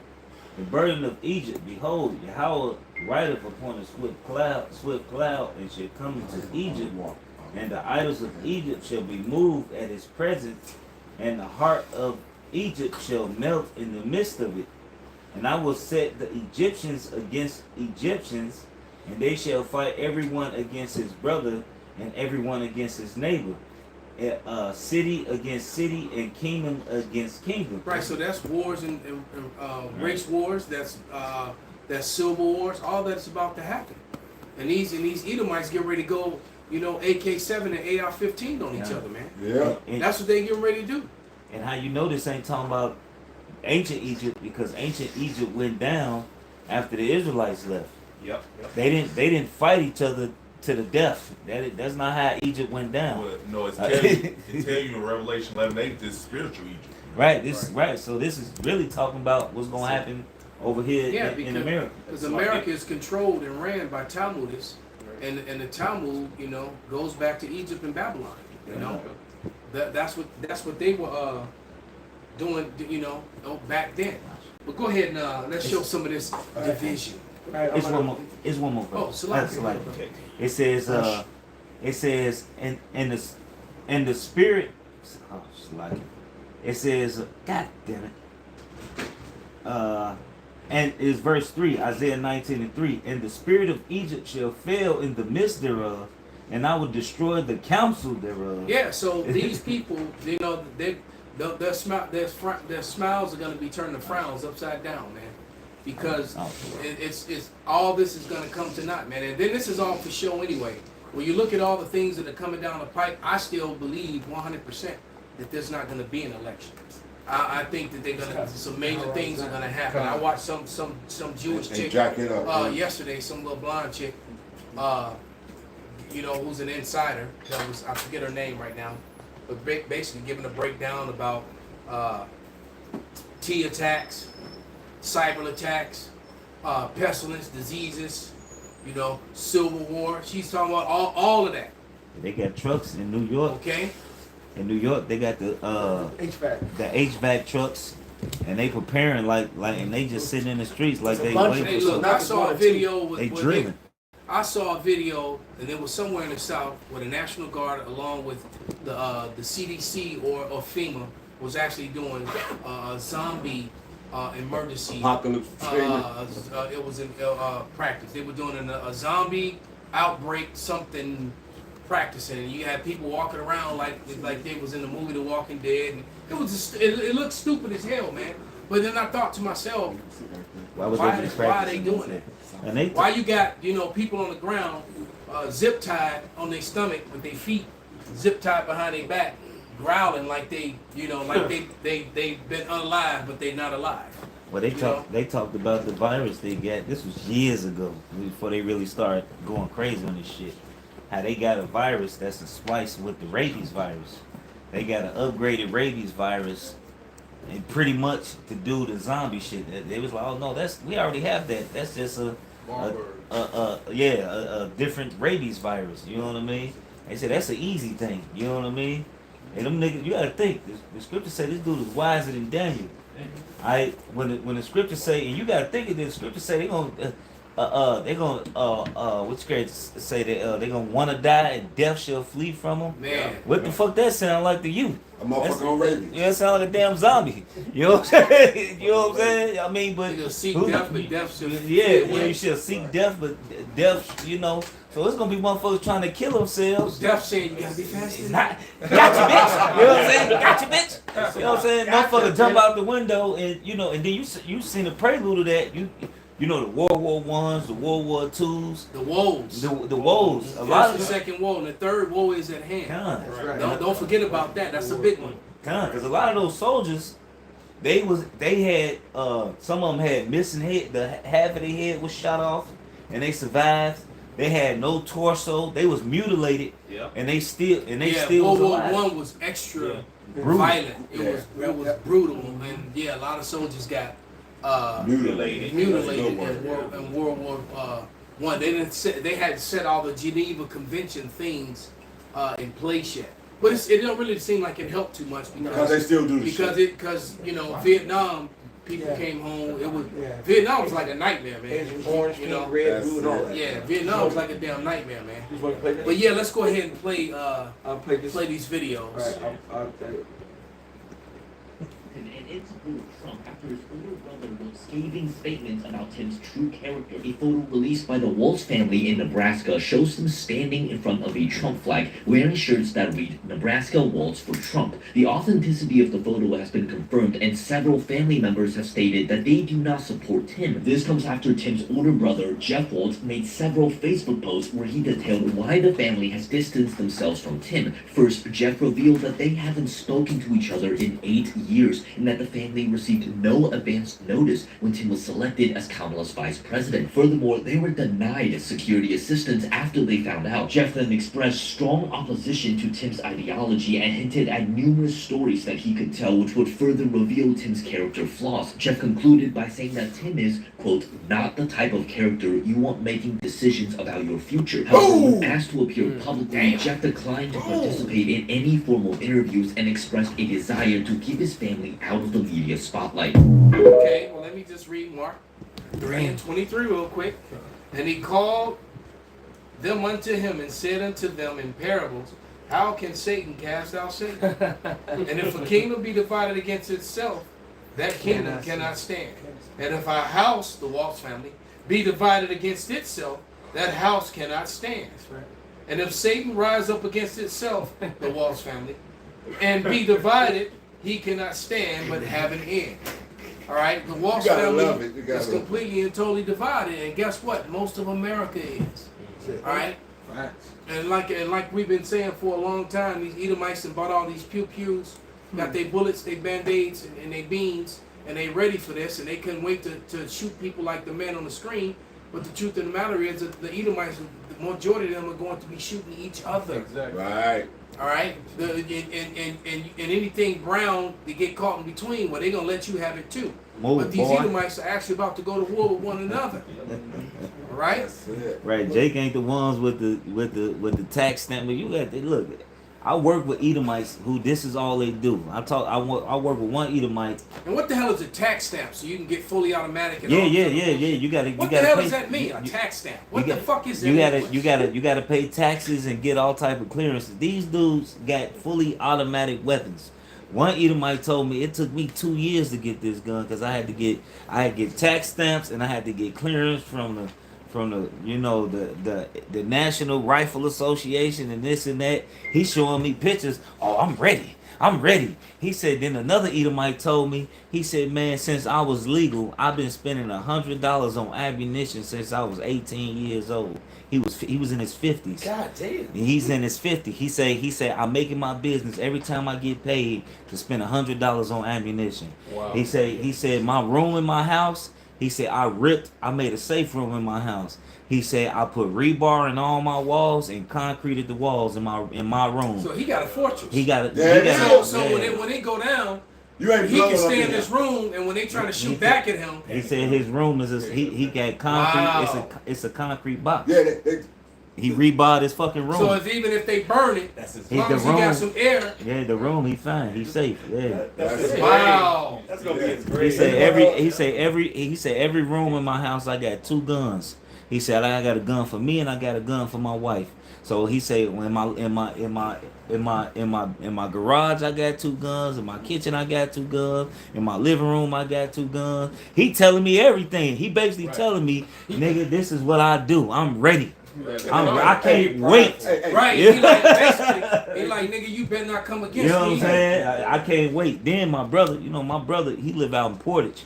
S8: The burden of Egypt, behold, Yahweh rideth upon a swift cloud, and shall come into Egypt, and the idols of Egypt shall be moved at his presence, and the heart of Egypt shall melt in the midst of it. And I will set the Egyptians against Egyptians, and they shall fight everyone against his brother, and everyone against his neighbor. City against city, and kingdom against kingdom.
S2: Right, so that's wars and race wars. That's civil wars. All that's about to happen. And these Edomites get ready to go, AK-7 and AR-15 on each other, man.
S3: Yeah.
S8: And
S2: That's what they getting ready to do.
S8: And how you know this ain't talking about ancient Egypt, because ancient Egypt went down after the Israelites left.
S9: Yep.
S8: They didn't fight each other to the death. That's not how Egypt went down.
S10: Well, no, it tell you in Revelation 11:8 this spiritual Egypt.
S8: Right. So this is really talking about what's gonna happen over here in America.
S2: Because America is controlled and ran by Talmudists, and the Talmud, goes back to Egypt and Babylon. That's what they were doing, back then. But go ahead and let's show some of this division.
S8: It's one more.
S2: Oh,
S8: That's
S2: Salaki.
S8: like it says in the spirit. Oh, Salaki. It says, God damn it. And it's verse 3, Isaiah 19:3. And the spirit of Egypt shall fail in the midst thereof, and I will destroy the counsel thereof.
S2: Yeah, so these people, their smiles are going to be turned to frowns upside down, man. Because it's all this is going to come to naught, man. And then this is all for show anyway. When you look at all the things that are coming down the pipe, I still believe 100% that there's not going to be an election. I think that some major things are gonna happen. I watched some Jewish chick yesterday, some little blonde chick, who's an insider. I forget her name right now, but basically giving a breakdown about T attacks, cyber attacks, pestilence, diseases, civil war. She's talking about all of that.
S8: They got trucks in New York.
S2: Okay.
S8: In New York, they got the HVAC trucks, and they preparing like, and they just sitting in the streets like they waiting for something.
S2: I saw a video
S8: They drilling.
S2: I saw a video, and it was somewhere in the South where the National Guard, along with the CDC or FEMA, was actually doing a zombie emergency.
S3: Apocalypse training.
S2: It was in practice. They were doing a zombie outbreak something practicing, and you had people walking around like they was in the movie The Walking Dead, and it looked stupid as hell, man. But then I thought to myself, why are they doing that? Why you got people on the ground zip tied on their stomach with their feet zip tied behind their back, growling like they they've been unalive, but they're not alive.
S8: Well, they talked about the virus they got. This was years ago, before they really started going crazy on this shit. How they got a virus that's a splice with the rabies virus. They got an upgraded rabies virus, and pretty much to do the zombie shit. They was like, oh no, we already have that. That's just a different rabies virus. You know what I mean? They said that's an easy thing. You know what I mean? And them niggas, you gotta think. The scripture say this dude is wiser than Daniel. When the scripture say, and you gotta think of this, the scripture say they gonna what's great say that they gonna wanna die and death shall flee from them.
S2: Man,
S8: what the fuck that sound like to you?
S3: A motherfucker on rabies.
S8: Yeah, it sound like a damn zombie. You know what I'm saying? You know what I'm saying? I mean, but
S2: you'll seek death, but death shall
S8: you shall seek death, but death, So it's gonna be motherfuckers trying to kill themselves.
S2: Death saying you gotta be fast.
S8: Got you, bitch. You know what I'm saying? Got you, bitch. You know what I'm saying? Motherfucker jump out the window, and and then you seen the prelude of that. The World War Ones, the World War Twos,
S2: the woes,
S8: the woes. A
S2: lot of the second woe, and the third woe is at hand.
S8: Right.
S2: Don't forget about that. That's a big one.
S8: Because a lot of those soldiers, They had some of them had missing head. The half of their head was shot off, and they survived. They had no torso. They was mutilated, and they still
S2: World
S8: was
S2: War
S8: alive.
S2: One was extra
S8: Brutal.
S2: violent. It was brutal, and a lot of soldiers got
S3: Mutilated.
S2: in World War One. They hadn't set all the Geneva Convention things in place yet. But it don't really seem like it helped too much
S3: Because they still do the shit.
S2: because Vietnam people came home. Vietnam was like a nightmare, man.
S1: Orange, red, blue, and all that.
S2: Yeah, Vietnam was like a damn nightmare, man.
S1: You want to play that?
S2: But yeah, let's go ahead and play
S1: I'll play this.
S2: these videos.
S1: All right, I'll play it.
S11: And it's Trump after his older brother wrote scathing statements about Tim's true character. A photo released by the Waltz family in Nebraska shows them standing in front of a Trump flag, wearing shirts that read "Nebraska Waltz for Trump." The authenticity of the photo has been confirmed, and several family members have stated that they do not support Tim. This comes after Tim's older brother, Jeff Waltz, made several Facebook posts where he detailed why the family has distanced themselves from Tim. First, Jeff revealed that they haven't spoken to each other in 8 years, and that the family received no advance notice when Tim was selected as Kamala's vice president. Furthermore, they were denied security assistance after they found out. Jeff then expressed strong opposition to Tim's ideology and hinted at numerous stories that he could tell which would further reveal Tim's character flaws. Jeff concluded by saying that Tim is, quote, not the type of character you want making decisions about your future. However, when asked to appear publicly, Jeff declined to participate in any formal interviews and expressed a desire to keep his family out of the media spotlight.
S2: Okay, well, let me just read Mark 3:23 real quick. And he called them unto him and said unto them in parables, how can Satan cast out Satan? And if a kingdom be divided against itself, that kingdom cannot stand. And if a house, the Waltz family, be divided against itself, that house cannot stand. And if Satan rise up against itself, the Waltz family, and be divided, he cannot stand but have an end. All right, the Waltz family is completely and totally divided, and guess what? Most of America is. All right, and like we've been saying for a long time, these Edomites have bought all these pew-pews, got their bullets, their band-aids, and their beans, and they ready for this, and they couldn't wait to shoot people like the man on the screen. But the truth of the matter is that the Edomites, the majority of them are going to be shooting each other.
S3: Exactly. Right.
S2: All right, and anything brown, they get caught in between. Well, they're gonna let you have it too. But these Edomites are actually about to go to war with one another. All right.
S3: That's it.
S8: Right, Jake ain't the ones with the tax stamp. But you got to look. I work with Edomites who this is all they do. I work with one Edomite.
S2: And what the hell is a tax stamp? So you can get fully automatic. And
S8: Yeah. You gotta.
S2: What
S8: you
S2: the
S8: gotta
S2: hell
S8: pay,
S2: does that mean? A tax stamp? What the
S8: got,
S2: fuck is that?
S8: You gotta pay taxes and get all type of clearances. These dudes got fully automatic weapons. One Edomite told me it took me 2 years to get this gun because I had to get tax stamps and I had to get clearance from the the National Rifle Association and this and that. He's showing me pictures. Oh, I'm ready. He said, then another Edomite told me, he said, man, since I was legal, I've been spending $100 on ammunition since I was 18 years old. He was in his 50s.
S2: God damn.
S8: He's in his 50s. He said, I'm making my business every time I get paid to spend $100 on ammunition.
S2: Wow.
S8: He said, my room in my house, he said, I made a safe room in my house. He said, I put rebar in all my walls and concreted the walls in my room.
S2: So he got a fortress.
S8: He got it.
S2: So when they go down, he can stay in this room, and when they try to shoot back at him,
S8: he said his room is he got concrete.
S2: Wow.
S8: It's a concrete box.
S3: Yeah,
S8: he rebarred his fucking room.
S2: So even if they burn it, as long as he got some air.
S8: Yeah, the room he fine. He's safe. Yeah.
S2: Wow.
S9: That's gonna be his grade.
S8: He said every room in my house I got 2 guns. He said I got a gun for me and I got a gun for my wife. So he said in my garage I got 2 guns, in my kitchen I got 2 guns, in my living room I got 2 guns. He telling me everything. He basically telling me, nigga, this is what I do. I'm ready. I can't wait.
S2: Right. He like, nigga, you better not come against me.
S8: You know what I'm saying? I can't wait. Then my brother, he live out in Portage.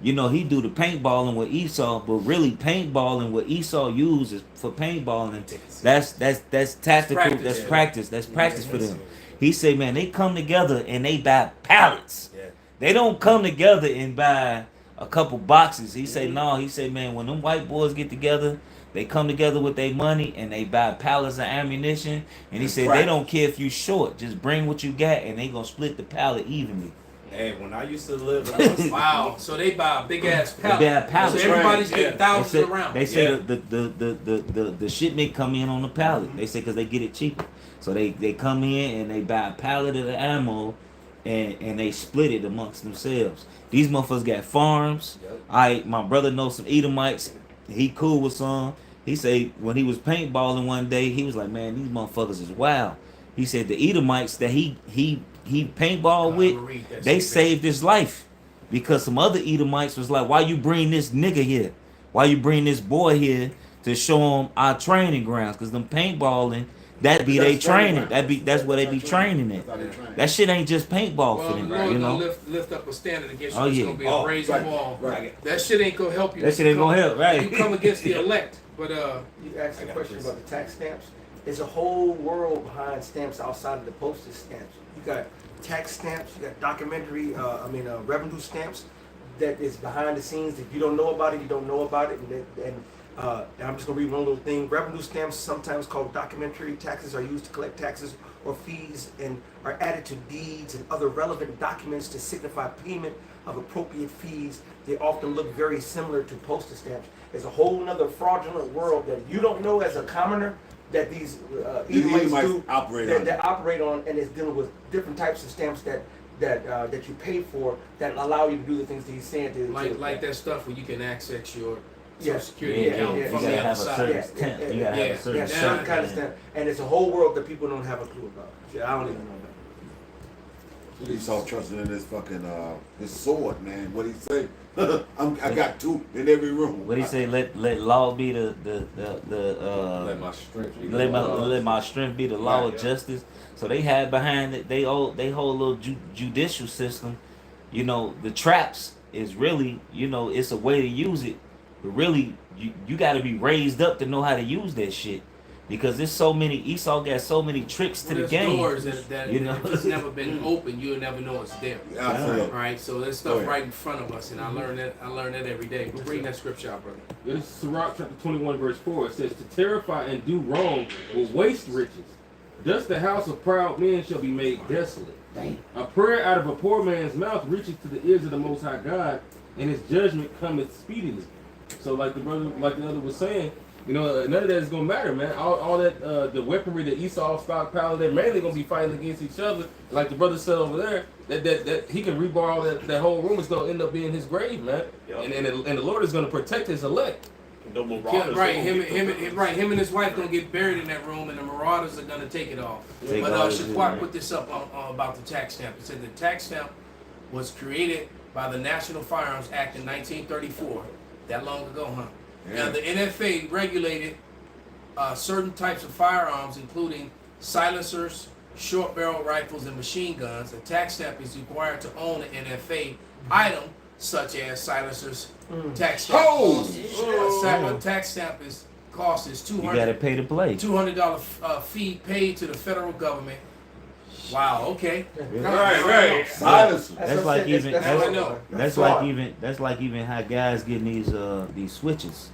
S8: You know, he do the paintballing with Esau, but really paintballing what Esau uses for paintballing, that's tactical, that's practice for them. He say, man, they come together and they buy pallets. They don't come together and buy a couple boxes. He say no. He say, man, when them white boys get together, they come together with their money and they buy pallets of ammunition. And he said they don't care if you short, just bring what you got, and they gonna split the pallet evenly.
S9: Hey, when I used to live,
S2: Wow. So they buy a big ass
S8: They
S2: pallet.
S8: buy pallets.
S2: So everybody's getting
S8: They
S2: thousands
S8: say,
S2: around.
S8: they say the shipment come in on the pallet. They say because they get it cheaper. So they come in and they buy a pallet of the ammo and they split it amongst themselves. These motherfuckers got farms. My brother knows some Edomites. He cool with some. He say when he was paintballing one day, he was like, man, these motherfuckers is wild. He said the Edomites that he paintball with, they saved his life. Because some other Edomites was like, why you bring this nigga here? Why you bring this boy here to show him our training grounds? Because them paintballing, that be they training. That's where they be training at. That shit ain't just paintball for them, you know.
S2: Lift up a standard against you.
S8: Oh,
S2: It's
S8: yeah.
S2: gonna be a raising wall.
S3: Right.
S2: That shit ain't gonna help you.
S8: That shit ain't gonna help, right?
S2: You come against the elect, but
S1: You asked a question about the tax stamps. There's a whole world behind stamps outside of the postage stamps. You got tax stamps, you got documentary, revenue stamps that is behind the scenes. If you don't know about it, you don't know about it. And I'm just gonna read one little thing. Revenue stamps, sometimes called documentary taxes, are used to collect taxes or fees and are added to deeds and other relevant documents to signify payment of appropriate fees. They often look very similar to postage stamps. There's a whole nother fraudulent world that you don't know as a commoner that these Edomites do that operate on, and it's dealing with different types of stamps that you pay for that allow you to do the things that he's saying.
S2: like that stuff where you can access your Social
S1: Yes.
S2: Security
S8: Yeah,
S2: account
S8: you
S2: from
S8: gotta
S2: the other
S8: have a
S2: side.
S8: certain stamp. You gotta have a certain
S1: Yeah,
S2: Yeah.
S1: certain kind of stamp, and it's a whole world that people don't have a clue about. Yeah, I don't even know about.
S3: Esau trusting in his fucking his sword, man. What he say? I got two in every room.
S8: What he say? Let law be the
S7: Let my strength be
S8: let my strength be the law of justice. So they had behind it they whole little judicial system. You know, the traps is really, you know, it's a way to use it, but really you got to be raised up to know how to use that shit. Because there's so many, Esau got so many tricks to the game.
S2: Doors that
S8: you know,
S2: if it's never been open, you'll never know it's there.
S3: Absolutely.
S2: Right, so there's stuff right in front of us, and I learn that every day. But bring that scripture out, brother.
S12: This is Sirach chapter 21, verse 4. It says, to terrify and do wrong will waste riches. Thus the house of proud men shall be made desolate. A prayer out of a poor man's mouth reaches to the ears of the Most High God, and his judgment cometh speedily. So like the other was saying, you know, none of that is gonna matter, man. All that the weaponry that Esau stockpiled, they're mainly gonna be fighting against each other. Like the brother said over there, that he can rebar all that whole room is gonna end up being his grave, man.
S9: Yep.
S12: And the Lord is gonna protect his elect.
S9: The marauders.
S2: Right, him and his wife gonna get buried in that room, and the marauders are gonna take it off.
S8: Take
S2: But
S8: all this
S2: Shaquat
S8: in.
S2: put this up about the tax stamp. It said the tax stamp was created by the National Firearms Act in 1934. That long ago, huh?
S3: Yeah.
S2: Now the NFA regulated certain types of firearms, including silencers, short barrel rifles, and machine guns. A tax stamp is required to own an NFA item such as silencers. Tax stamp tax stamp is
S8: you gotta pay to play.
S2: $200 fee paid to the federal government. Wow. Okay.
S3: Right. Silence.
S8: That's like even
S2: that's what I know.
S8: that's like even how guys getting these switches.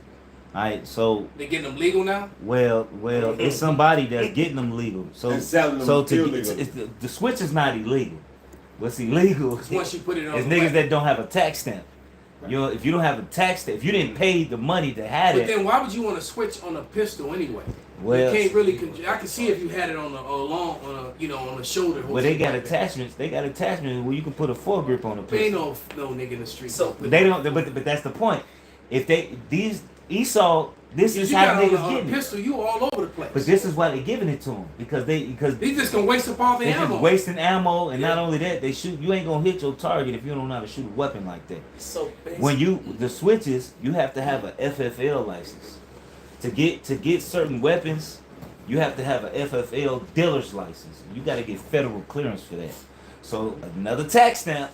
S8: Alright, so
S2: They getting them legal now?
S8: well, it's somebody that's getting them legal. So
S3: And selling them
S8: so
S3: illegal.
S8: the switch is not illegal. What's illegal
S2: Because once you put it on
S8: is
S2: the
S8: niggas
S2: weapon.
S8: that don't have a tax stamp. You know, if you don't have a tax stamp, if you didn't pay the money to have
S2: But
S8: it,
S2: then why would you want to switch on a pistol anyway?
S8: well,
S2: you can't really. I can see if you had it on on the shoulder.
S8: well, they got
S2: like that.
S8: attachments. They got attachments where you can put a foregrip on the
S2: There ain't
S8: pistol.
S2: no nigga in the street.
S9: So
S8: They don't. But that's the point. If these Esau, this is
S2: you
S8: how
S2: got
S8: niggas
S2: on a
S8: getting it.
S2: pistol, you all over the place.
S8: But this is why they giving it to them because
S2: They just gonna waste up all the
S8: they
S2: ammo.
S8: just wasting ammo, and
S2: Yeah.
S8: not only that, they shoot. You ain't gonna hit your target if you don't know how to shoot a weapon like that.
S9: So
S8: When the switches, you have to have a FFL license to get certain weapons. You have to have a FFL dealer's license. You got to get federal clearance for that. So another tax stamp,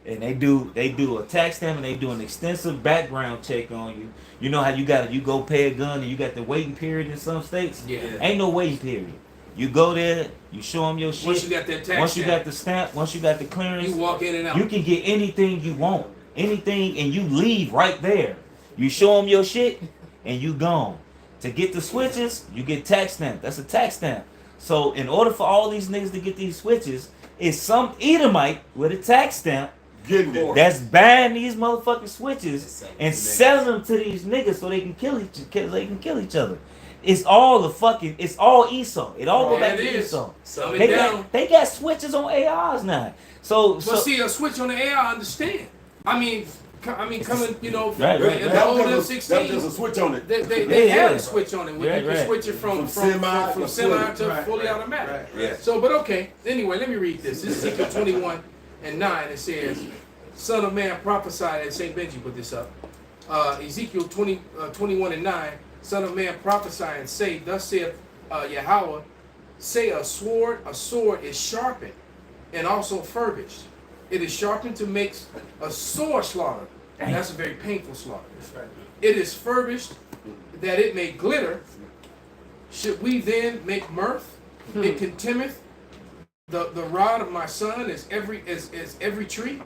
S8: and they do a tax stamp, and they do an extensive background check on you. You know how you go pay a gun, and you got the waiting period in some states.
S2: Yeah.
S8: Ain't no waiting period. You go there, you show them your shit.
S2: Once you got that tax
S8: once you
S2: stamp,
S8: got the stamp, once you got the clearance,
S2: you walk in and out.
S8: you can get anything you want, anything, and you leave right there. You show them your shit, and you gone. To get the switches, you get tax stamp. That's a tax stamp. So in order for all these niggas to get these switches, it's some Edomite with a tax stamp that's buying these motherfucking switches and selling them to these niggas so they can kill each other. It's all it's all Esau. It all go back to Esau. They got switches on ARs now. So
S2: see, a switch on the AR, I understand. I mean, coming, you know,
S3: right.
S2: in the old M16,
S3: There's a switch on it.
S2: They have a switch on it. You can switch it from semi to fully
S1: Right.
S2: automatic.
S1: Right.
S2: So, but okay. Anyway, let me read this. This is Ezekiel 21:9. It says, "Son of man, prophesy." And Saint Benji put this up. Ezekiel 21:9. "Son of man, prophesy and say, Thus saith Yahweh, say a sword is sharpened and also furbished. It is sharpened to make a sore slaughter." And that's a very painful slaughter. "It is furbished that it may glitter. Should we then make mirth? It contemneth the rod of my son as every tree,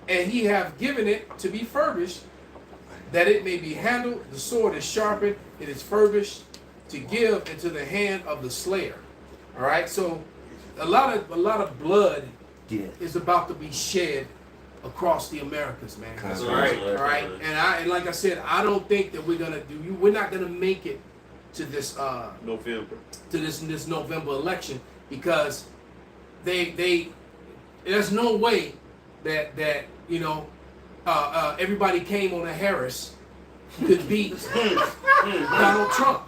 S2: and he have given it to be furbished, that it may be handled. The sword is sharpened, it is furbished to give into the hand of the slayer." All right, so a lot of blood is about to be shed across the Americas, man.
S7: That's right.
S2: All right, and like I said, I don't think that we're not gonna make it to this
S9: November.
S2: To this November election, because there's no way that you know everybody came on a Harris could beat Donald Trump.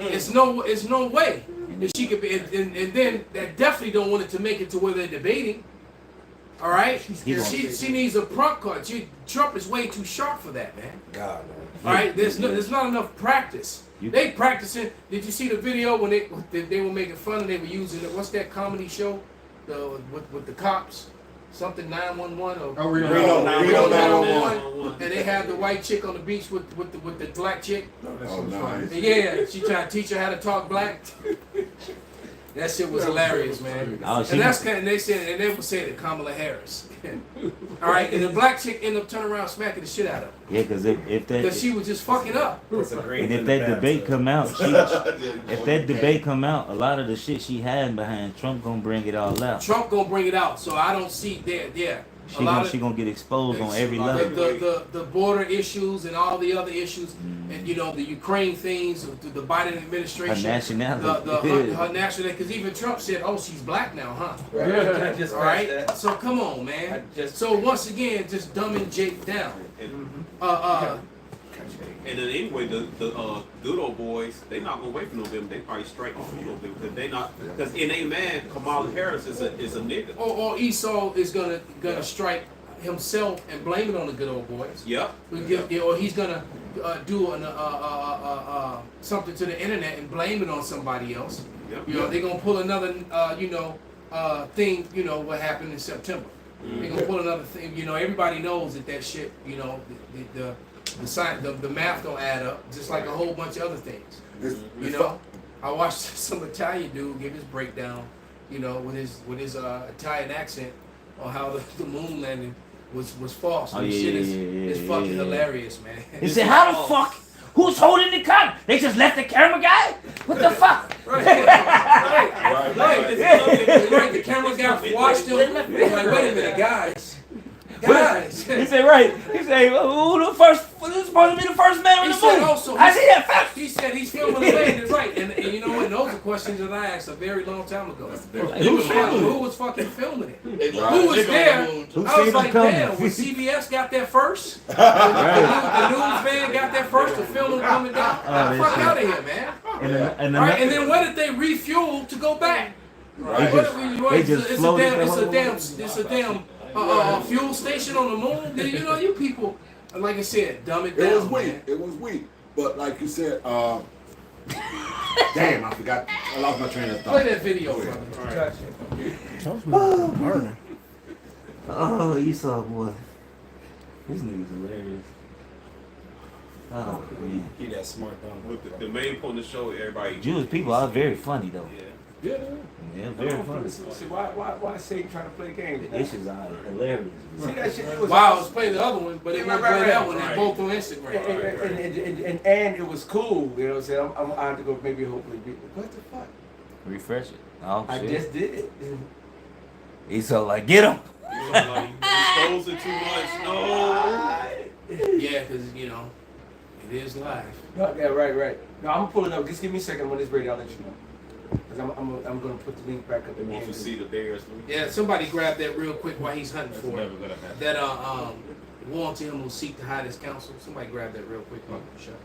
S2: It's no way that she could be, and then that definitely don't want it to make it to where they're debating. All right, she needs a prompt card. Trump is way too sharp for that, man.
S7: God, man.
S2: All right, there's not enough practice. They practicing. Did you see the video when they were making fun and they were using it? What's that comedy show? With the cops, something 911 or
S3: Reno
S2: 911, and they had the white chick on the beach with the black chick.
S3: Nice.
S2: Yeah, she tried to teach her how to talk black. That shit was hilarious, man.
S8: Oh,
S2: And that's kind of, they were saying that Kamala Harris. All right, and the black chick ended up turning around smacking the shit out of her.
S8: Yeah, because
S2: she was just fucking up.
S8: And if that debate come out, a lot of the shit she had behind Trump gonna bring it all out.
S2: Trump gonna bring it out, so I don't see that. Yeah,
S8: she gonna get exposed on every level.
S2: The border issues and all the other issues, and you know the Ukraine things, the Biden administration,
S8: Her nationality,
S2: her nationality. Because even Trump said, "Oh, she's black now, huh?"
S1: Right. Just
S2: all right. So come on, man. So once again, just dumbing Jake down.
S9: And then anyway, the good old boys, they not gonna wait for November. They probably strike on November because in a man, Kamala Harris is a nigga.
S2: Or Esau is gonna strike himself and blame it on the good old boys.
S9: Yep.
S2: Or he's gonna do something to the internet and blame it on somebody else.
S9: Yep.
S2: You know, they're gonna pull another thing. You know what happened in September. They're gonna pull another thing. You know, everybody knows that shit. You know, the math don't add up, just like a whole bunch of other things. You know, I watched some Italian dude give his breakdown, you know, with his Italian accent on how the moon landing was false.
S8: Oh,
S2: And shit is fucking hilarious, man.
S8: He said, "How the fuck? Who's holding the camera? They just left the camera guy? What the fuck?"
S2: Right. The camera guy watched him. Like, wait a minute, guys.
S8: He said, right. He said, "Who the first? This is supposed to be the first man on the moon." I see that fact.
S2: He said he's filming the land, right? And you know what? Those are questions that I asked a very long time ago. Who was fucking filming it? Who was there? I was like, damn, when CBS got there first, the news van got there first to film them coming down. Fuck out of here, man. And then where did they refuel to go back? It's a damn fuel station on the moon. You know, you people, like I said, dumb it down.
S3: It was weak. It was weak. But like you said, damn, I forgot. I lost my train of thought.
S2: Play that video, brother.
S8: Right. Oh, Esau boy. This nigga's hilarious. Oh man.
S9: He that smart though. The main point of the show, everybody.
S8: Jewish people are very funny though.
S9: Yeah.
S10: Yeah.
S8: Yeah, very funny.
S1: See, why is Satan trying to play games?
S8: The issues are hilarious.
S1: See that shit? It was
S2: Wow, I was playing the other one, but it wouldn't play that one. They're
S9: right.
S2: both on Instagram.
S1: And it was cool, you know what I'm saying? I have to go maybe hopefully be, what the fuck?
S8: Refresh it. Oh,
S1: I
S8: shit.
S1: just did it.
S8: He's so like, get him.
S9: You know, like, exposed it too much. No.
S2: Yeah, because, you know, it is live.
S1: No, yeah, right. No, I'm pulling up. Just give me a second when it's ready. I'll let you know. Because I'm going to put the link back up again.
S9: Once you see the Bears,
S2: Yeah, somebody grab that real quick while he's hunting
S10: That's
S2: for
S10: never
S2: it.
S10: gonna happen.
S2: That warn to him who seek to hide his counsel. Somebody grab that real quick while I'm shut.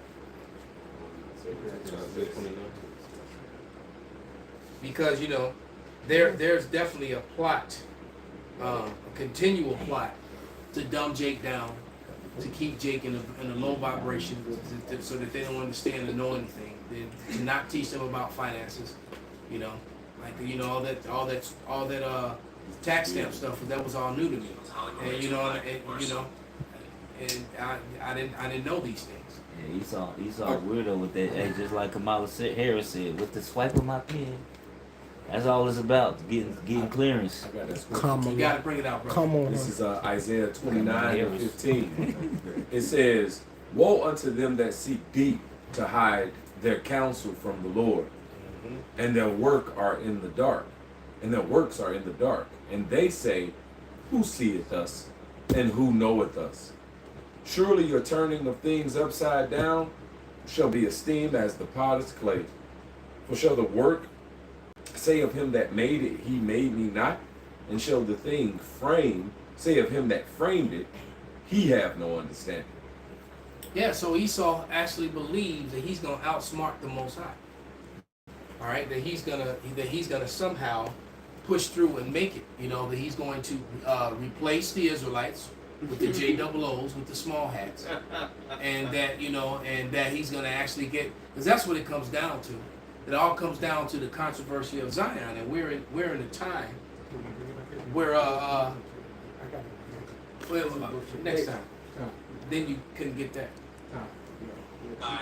S2: Because, you know, there's definitely a plot, a continual plot to dumb Jake down, to keep Jake in a low vibration, so that they don't understand or know anything. To not teach them about finances, you know, like, you know, all that tax stamp stuff. That was all new to me, and I didn't know these things.
S8: Yeah, Esau weirdo with that. Hey, just like Kamala Harris said, with the swipe of my pen. That's all it's about, getting clearance.
S10: I got that scripture.
S4: Come
S2: You
S4: on.
S2: gotta bring it out, bro.
S4: Come on.
S7: This is Isaiah 29:15. It says, "Woe unto them that seek deep to hide their counsel from the Lord, and their work are in the dark, and their works are in the dark. And they say, Who seeth us, and who knoweth us? Surely your turning of things upside down shall be esteemed as the potter's clay. For shall the work say of him that made it, he made me not? And shall the thing framed say of him that framed it, he have no understanding?"
S2: Yeah, so Esau actually believes that he's gonna outsmart the Most High. All right, that he's gonna somehow push through and make it. You know, that he's going to replace the Israelites with the JOOs, with the small hats, and that he's gonna actually get, because that's what it comes down to. It all comes down to the controversy of Zion, and we're in a time where next time, then you couldn't get that.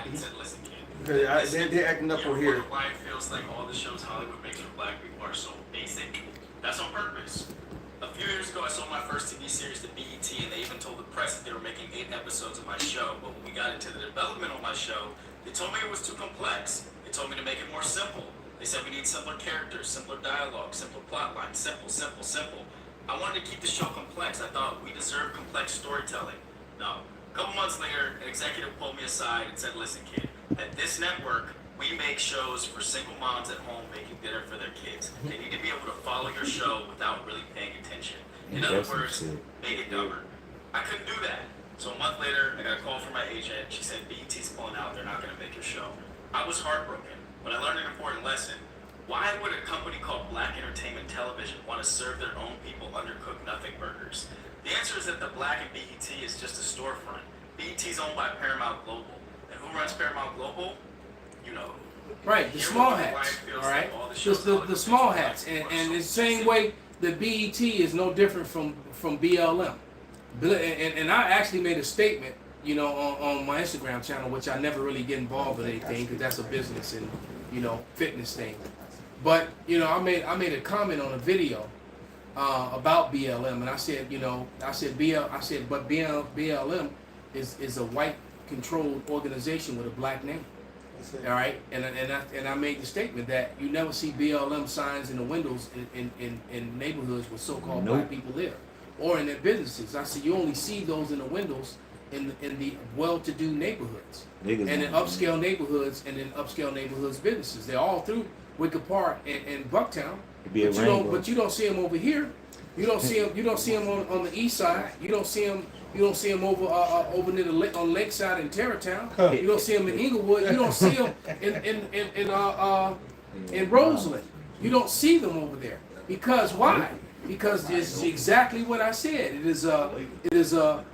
S5: He said, listen, kid.
S1: They're acting up on here.
S5: Why it feels like all the shows Hollywood makes for black people are so basic. That's on purpose. A few years ago, I saw my first TV series, the BET, and they even told the press that they were making 8 episodes of my show. But when we got into the development of my show, they told me it was too complex. They told me to make it more simple. They said we need simpler characters, simpler dialogue, simpler plot lines, simple. I wanted to keep the show complex. I thought we deserve complex storytelling. No. A couple months later, an executive pulled me aside and said, listen, kid, at this network, we make shows for single moms at home making dinner for their kids. They need to be able to follow your show without really paying attention. In other words, make it dumber. I couldn't do that. So a month later, I got a call from my agent. She said, BET's pulling out. They're not going to make your show. I was heartbroken. But I learned an important lesson. Why would a company called Black Entertainment Television want to serve their own people undercooked nothing burgers? The answer is that the Black in BET is just a storefront. BET is owned by Paramount Global. And who runs Paramount Global? You know.
S2: Right, the small hats. All right, the small hats, and the same way the BET is no different from BLM. And I actually made a statement, you know, on my Instagram channel, which I never really get involved with anything because that's a business and, you know, fitness thing. But you know, I made a comment on a video about BLM, and I said, you know, but BLM is a white controlled organization with a black name. All right, and I made the statement that you never see BLM signs in the windows in neighborhoods where so-called black people live, or in their businesses. I said you only see those in the windows in the well-to-do neighborhoods, and in upscale neighborhoods, and in upscale neighborhoods businesses. They're all through Wicker Park and Bucktown, but you don't see them over here. You don't see them on the east side. You don't see them over near on Lakeside in Tarrytown. You don't see them in Inglewood. You don't see them in Roseland. You don't see them over there. Because why? Because it's exactly what I said. It is a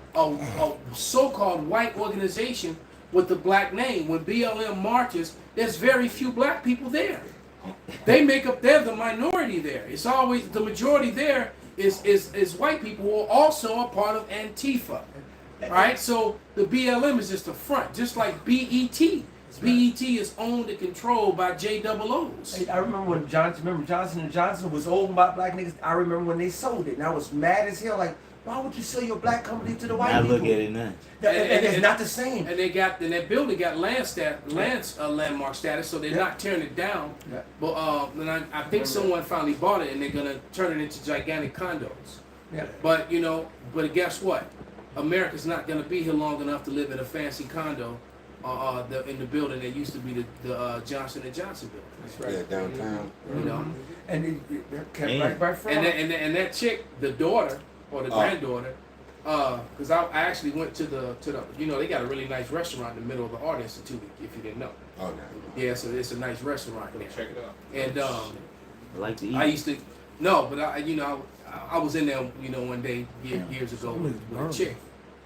S2: so-called white organization with the black name. When BLM marches, there's very few black people there. They're the minority there. It's always the majority there is white people who are also a part of Antifa. All right, so the BLM is just a front, just like BET BET is owned and controlled by JOOs.
S1: Hey, I remember when Johnson & Johnson was owned by black niggas. I remember when they sold it, and I was mad as hell. Like, why would you sell your black company to the white
S8: I
S1: people?
S8: look at it now.
S1: And it's not the same.
S2: And they got, and that building got landmark status, so they're not tearing it down.
S1: Yeah.
S2: But and I think someone finally bought it, and they're gonna turn it into gigantic condos.
S1: Yeah.
S2: But but guess what? America's not gonna be here long enough to live in a fancy condo, in the building that used to be the Johnson & Johnson building.
S1: That's right.
S3: Yeah, downtown.
S2: You know,
S1: And they're kept right from.
S2: and that chick, the daughter or the granddaughter, because I actually went to the they got a really nice restaurant in the middle of the Art Institute, if you didn't know.
S3: Oh, no.
S2: Yeah, so it's a nice restaurant there.
S9: Check it out.
S2: And
S8: I like to eat.
S2: I used to but I was in there one day years ago with a chick,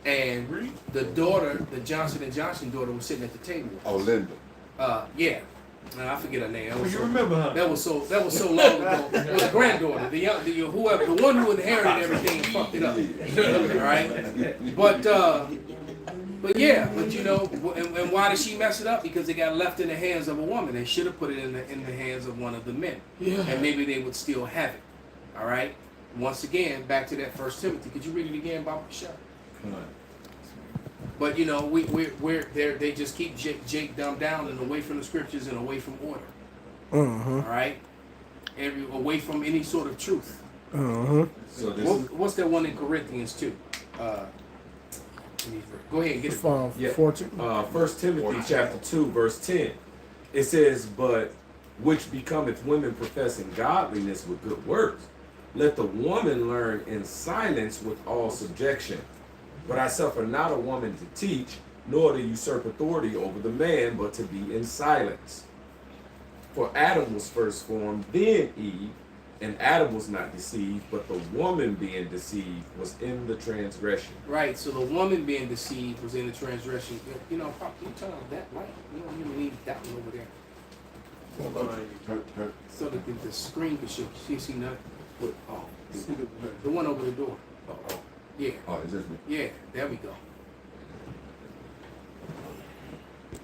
S2: and the daughter, the Johnson & Johnson daughter, was sitting at the table.
S3: Oh, Linda.
S2: Yeah. I forget her name.
S1: You remember her?
S2: That was so long ago. It was the granddaughter, the one who inherited everything and fucked it up. All right, but and why did she mess it up? Because it got left in the hands of a woman. They should have put it in the hands of one of the men, and maybe they would still have it. All right. Once again, back to that 1 Timothy. Could you read it again, Bob? But they just keep Jake dumbed down and away from the scriptures and away from order. All right, away from any sort of truth.
S3: So this
S2: What's that one in Corinthians 2? Go ahead and get it.
S4: From 14.
S7: 1 Timothy chapter 2, verse 10. It says, but which becometh women professing godliness with good works. Let the woman learn in silence with all subjection. But I suffer not a woman to teach, nor to usurp authority over the man, but to be in silence. For Adam was first formed, then Eve, and Adam was not deceived, but the woman being deceived was in the transgression.
S2: Right, so the woman being deceived was in the transgression. Pop, can you turn on that light? You don't even need that one over there. So that the screen can show. You see nothing? Oh, the one over the door. Oh. Yeah.
S3: Oh, is this me?
S2: Yeah, there we go.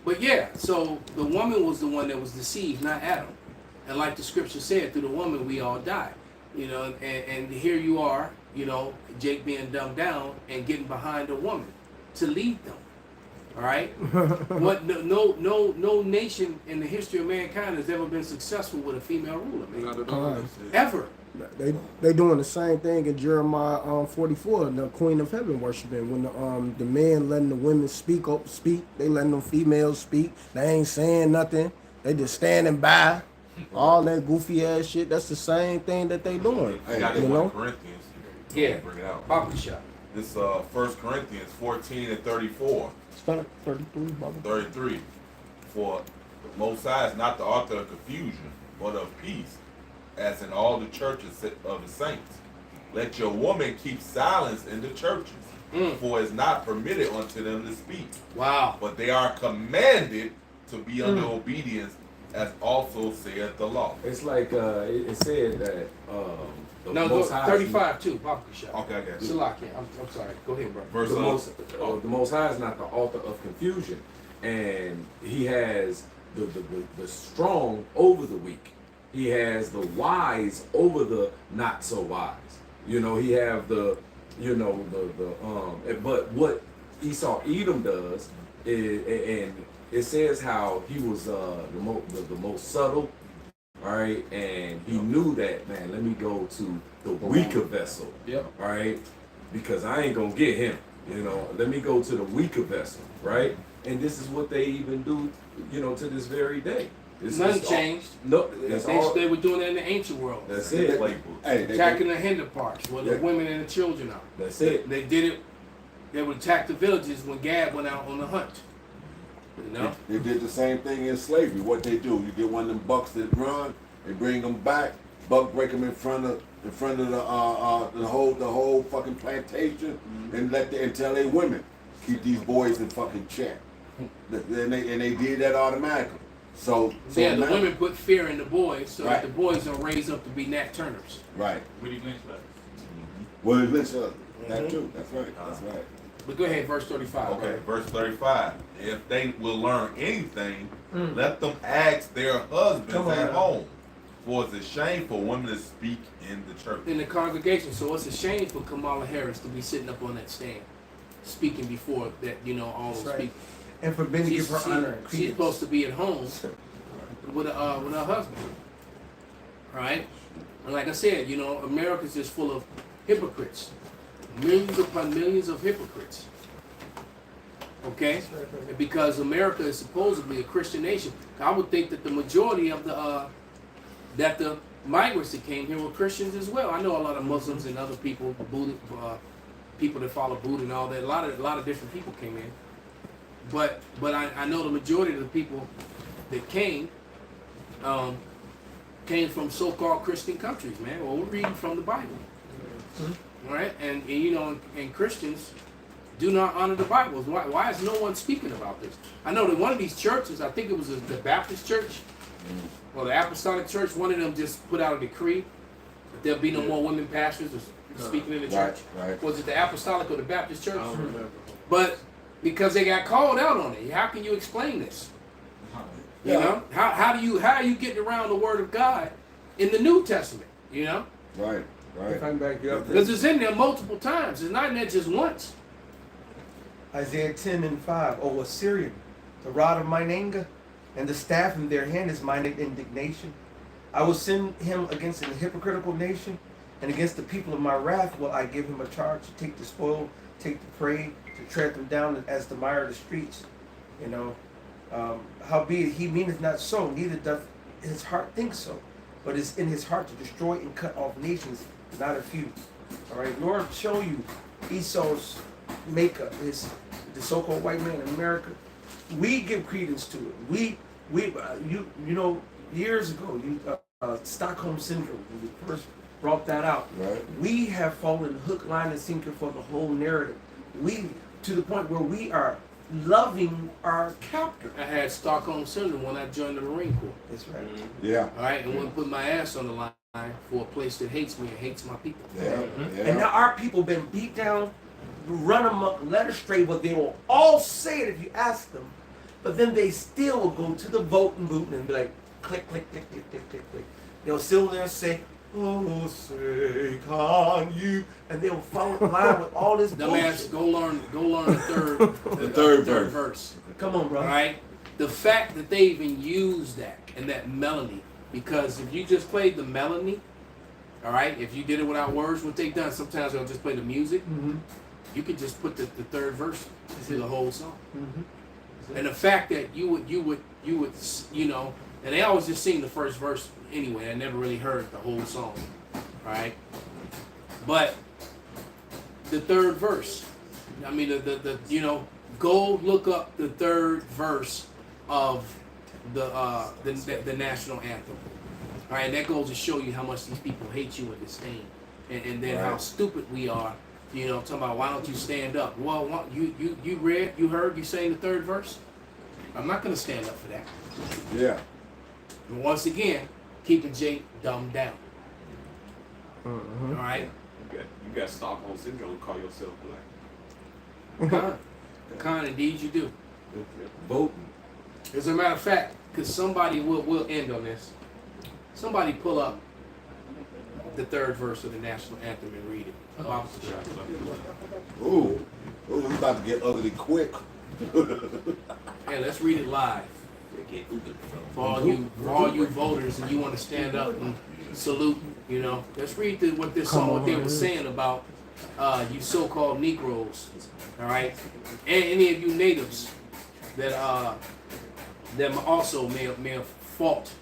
S2: But yeah, so the woman was the one that was deceived, not Adam. And like the scripture said, through the woman we all die. And here you are, Jake being dumbed down and getting behind a woman to lead them. All right? What no nation in the history of mankind has ever been successful with a female ruler, man. Ever.
S4: They doing the same thing in Jeremiah 44, the Queen of Heaven worshiping. When the men letting the women speak, they letting them females speak. They ain't saying nothing. They just standing by. All that goofy ass shit. That's the same thing that they doing.
S10: I got it in Corinthians.
S2: Yeah.
S10: Bring it out.
S2: Pop the shot.
S10: This 1 Corinthians 14 and 34.
S4: Start 33, Baba.
S10: 33. For the Most High is not the author of confusion, but of peace, as in all the churches of the saints. Let your woman keep silence in the churches, for it's not permitted unto them to speak.
S2: Wow.
S10: But they are commanded to be under obedience, as also saith the law.
S7: It's like it said that the
S2: No, go
S7: Most High
S2: 35 too. Pop the shot.
S10: Okay, I got you.
S2: Salakia. I'm sorry. Go ahead, bro.
S10: Verse
S7: the Most High is not the author of confusion, and He has the strong over the weak. He has the wise over the not so wise. He have but what Esau Edom does is, and it says how he was the most subtle, all right, and he knew that, man, let me go to the weaker vessel, all right, because I ain't gonna get him, let me go to the weaker vessel, right, and this is what they even do, to this very day.
S2: Nothing changed.
S7: No,
S2: they were doing that in the ancient world.
S7: That's it.
S2: Attacking the hinder parts, where the women and the children are.
S7: That's it.
S2: They did it. They would attack the villages when Gad went out on the hunt.
S3: They did the same thing in slavery. What they do, you get one of them bucks that run, they bring them back, buck break them in front of the whole fucking plantation, and tell their women keep these boys in fucking check. And they did that automatically. So
S2: the
S3: now,
S2: women put fear in the boys, so that the boys don't raise up to be Nat Turners.
S3: Right.
S9: What do you think about
S3: Well, listen, that too. That's right. That's right.
S2: But go ahead, verse 35.
S10: Okay,
S2: right?
S10: verse 35. If they will learn anything, let them ask their husbands
S1: Come on
S10: at
S1: now.
S10: home. For it's a shame for women to speak in the church.
S2: In the congregation. So it's a shame for Kamala Harris to be sitting up on that stand, speaking before that, all those
S1: That's right.
S2: people.
S1: And for Ben to give her honor and
S2: She's
S1: credence.
S2: supposed to be at home with her husband. Right? And like I said, America's just full of hypocrites. Millions upon millions of hypocrites. Okay? Because America is supposedly a Christian nation. I would think that the majority of the migrants that came here were Christians as well. I know a lot of Muslims and other people, Buddha, people that follow Buddha and all that. A lot of different people came in. But I know the majority of the people that came from so-called Christian countries, man. Well, we're reading from the Bible. All right? And Christians do not honor the Bible. Why is no one speaking about this? I know that one of these churches, I think it was the Baptist church, or the Apostolic Church, one of them just put out a decree that there'll be no more women pastors or speaking in the church.
S3: Right.
S2: Was it the Apostolic or the Baptist church?
S9: I don't remember.
S2: But because they got called out on it, how can you explain this? You know, how do you getting around the Word of God in the New Testament?
S3: Right.
S1: If I can back you up,
S2: Because it's in there multiple times. It's not in there just once.
S1: Isaiah 10:5. O Assyrian, the rod of mine anger, and the staff in their hand is mine indignation. I will send him against an hypocritical nation, and against the people of my wrath will I give him a charge to take the spoil, take the prey, to tread them down as the mire of the streets. Howbeit he meaneth not so, neither doth his heart think so, but is in his heart to destroy and cut off nations, not a few. All right, Lord, show you Esau's makeup, the so-called white man in America. We give credence to it. Years ago, Stockholm syndrome, when we first brought that out.
S3: Right.
S1: We have fallen hook, line, and sinker for the whole narrative. We, to the point where we are loving our captor.
S2: I had Stockholm syndrome when I joined the Marine Corps.
S1: That's right.
S3: Yeah.
S2: All right, and wouldn't put my ass on the line for a place that hates me and hates my people.
S3: Yeah.
S1: And now our people been beat down, run amok, led astray, but they will all say it if you ask them. But then they still will go to the voting booth and be like, click, click, click, click, click, click, click. They'll still there and say, oh, say, can you? And they'll follow the line with all this
S2: Dumbass,
S1: bullshit.
S2: go learn the
S3: third
S2: verse.
S1: Come on, bro.
S2: All right? The fact that they even use that and that melody, because if you just played the melody, all right, if you did it without words, what they done, sometimes they'll just play the music. You could just put the third verse to the whole song. And the fact that you would, and they always just sing the first verse anyway. I never really heard the whole song, all right? But the third verse, I mean, go look up the third verse of the national anthem. All right, that goes to show you how much these people hate you and disdain, and then how stupid we are. Talking about why don't you stand up? Well, you heard you saying the third verse. I'm not gonna stand up for that.
S3: Yeah.
S2: And once again, keeping Jake dumbed down. All right.
S9: You got Stockholm syndrome. Call yourself black.
S2: Con, indeed you do.
S3: Voting.
S2: As a matter of fact, because somebody will end on this. Somebody pull up the third verse of the national anthem and read it.
S3: Ooh, we about to get ugly quick.
S2: Hey, let's read it live. For all you voters, and you want to stand up and salute, let's read what they were saying about you so-called Negroes, all right, and any of you natives that also may have fought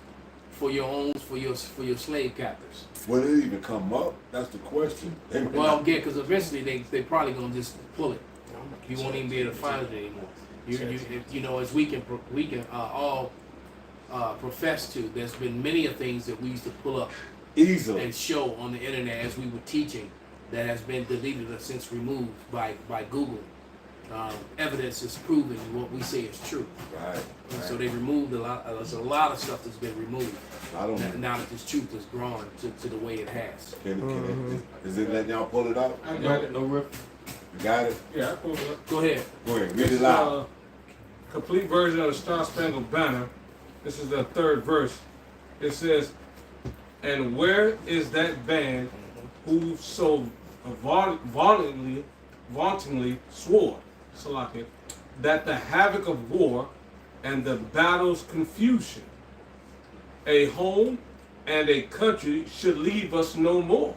S2: for your slave captors.
S3: Will it even come up? That's the question.
S2: Well, yeah, because eventually they probably gonna just pull it. You won't even be able to find it anymore. As we can all profess to, there's been many of things that we used to pull up
S3: easily
S2: and show on the internet as we were teaching that has been deleted or since removed by Google. Evidence is proving what we say is true.
S3: Right.
S2: So they removed a lot. There's a lot of stuff that's been removed. Now that this truth has grown to the way it has.
S3: Is it letting y'all pull it out?
S12: I got it. No rip.
S3: You got it?
S13: Yeah, I pulled it up.
S2: Go ahead.
S3: Go ahead, read
S13: This
S3: it
S13: is
S3: loud.
S13: complete version of the Star Spangled Banner. This is the third verse. It says, "And where is that band who so vauntingly swore, Salakia, that the havoc of war and the battle's confusion, a home and a country should leave us no more.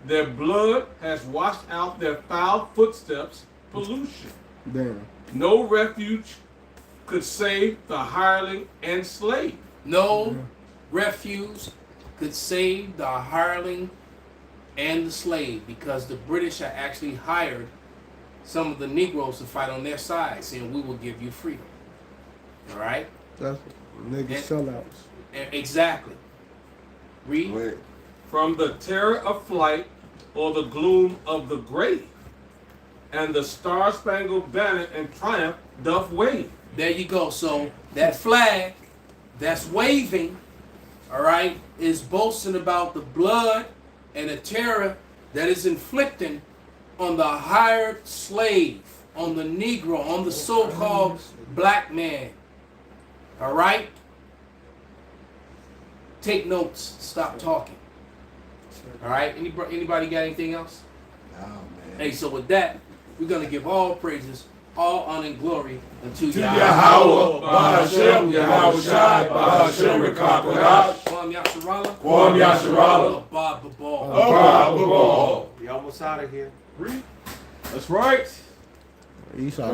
S13: Their blood has washed out their foul footsteps, pollution.
S4: Damn.
S13: No refuge could save the hireling and slave."
S2: No refuge could save the hireling and the slave, because the British had actually hired some of the Negroes to fight on their side, saying we will give you freedom. All right?
S4: That's niggas sellouts.
S2: Exactly. Read.
S3: Go ahead.
S13: "From the terror of flight or the gloom of the grave, and the Star-Spangled Banner in triumph doth wave."
S2: There you go. So that flag that's waving, all right, is boasting about the blood and the terror that is inflicting on the hired slave, on the Negro, on the so-called black man. All right? Take notes. Stop talking. All right? Anybody got anything else?
S3: Oh, man.
S2: Hey, so with that, we're going to give all praises, all honor and glory unto
S3: Yahweh,
S2: Yahweh.
S3: Bahashem, Yahawashi, Bahashem, Rekakodash,
S2: Kwam Yasharala.
S3: Kwam Yasharala,
S2: Abad Babal.
S3: Abba, Babal.
S1: We almost out of here.
S12: That's right.
S4: Esau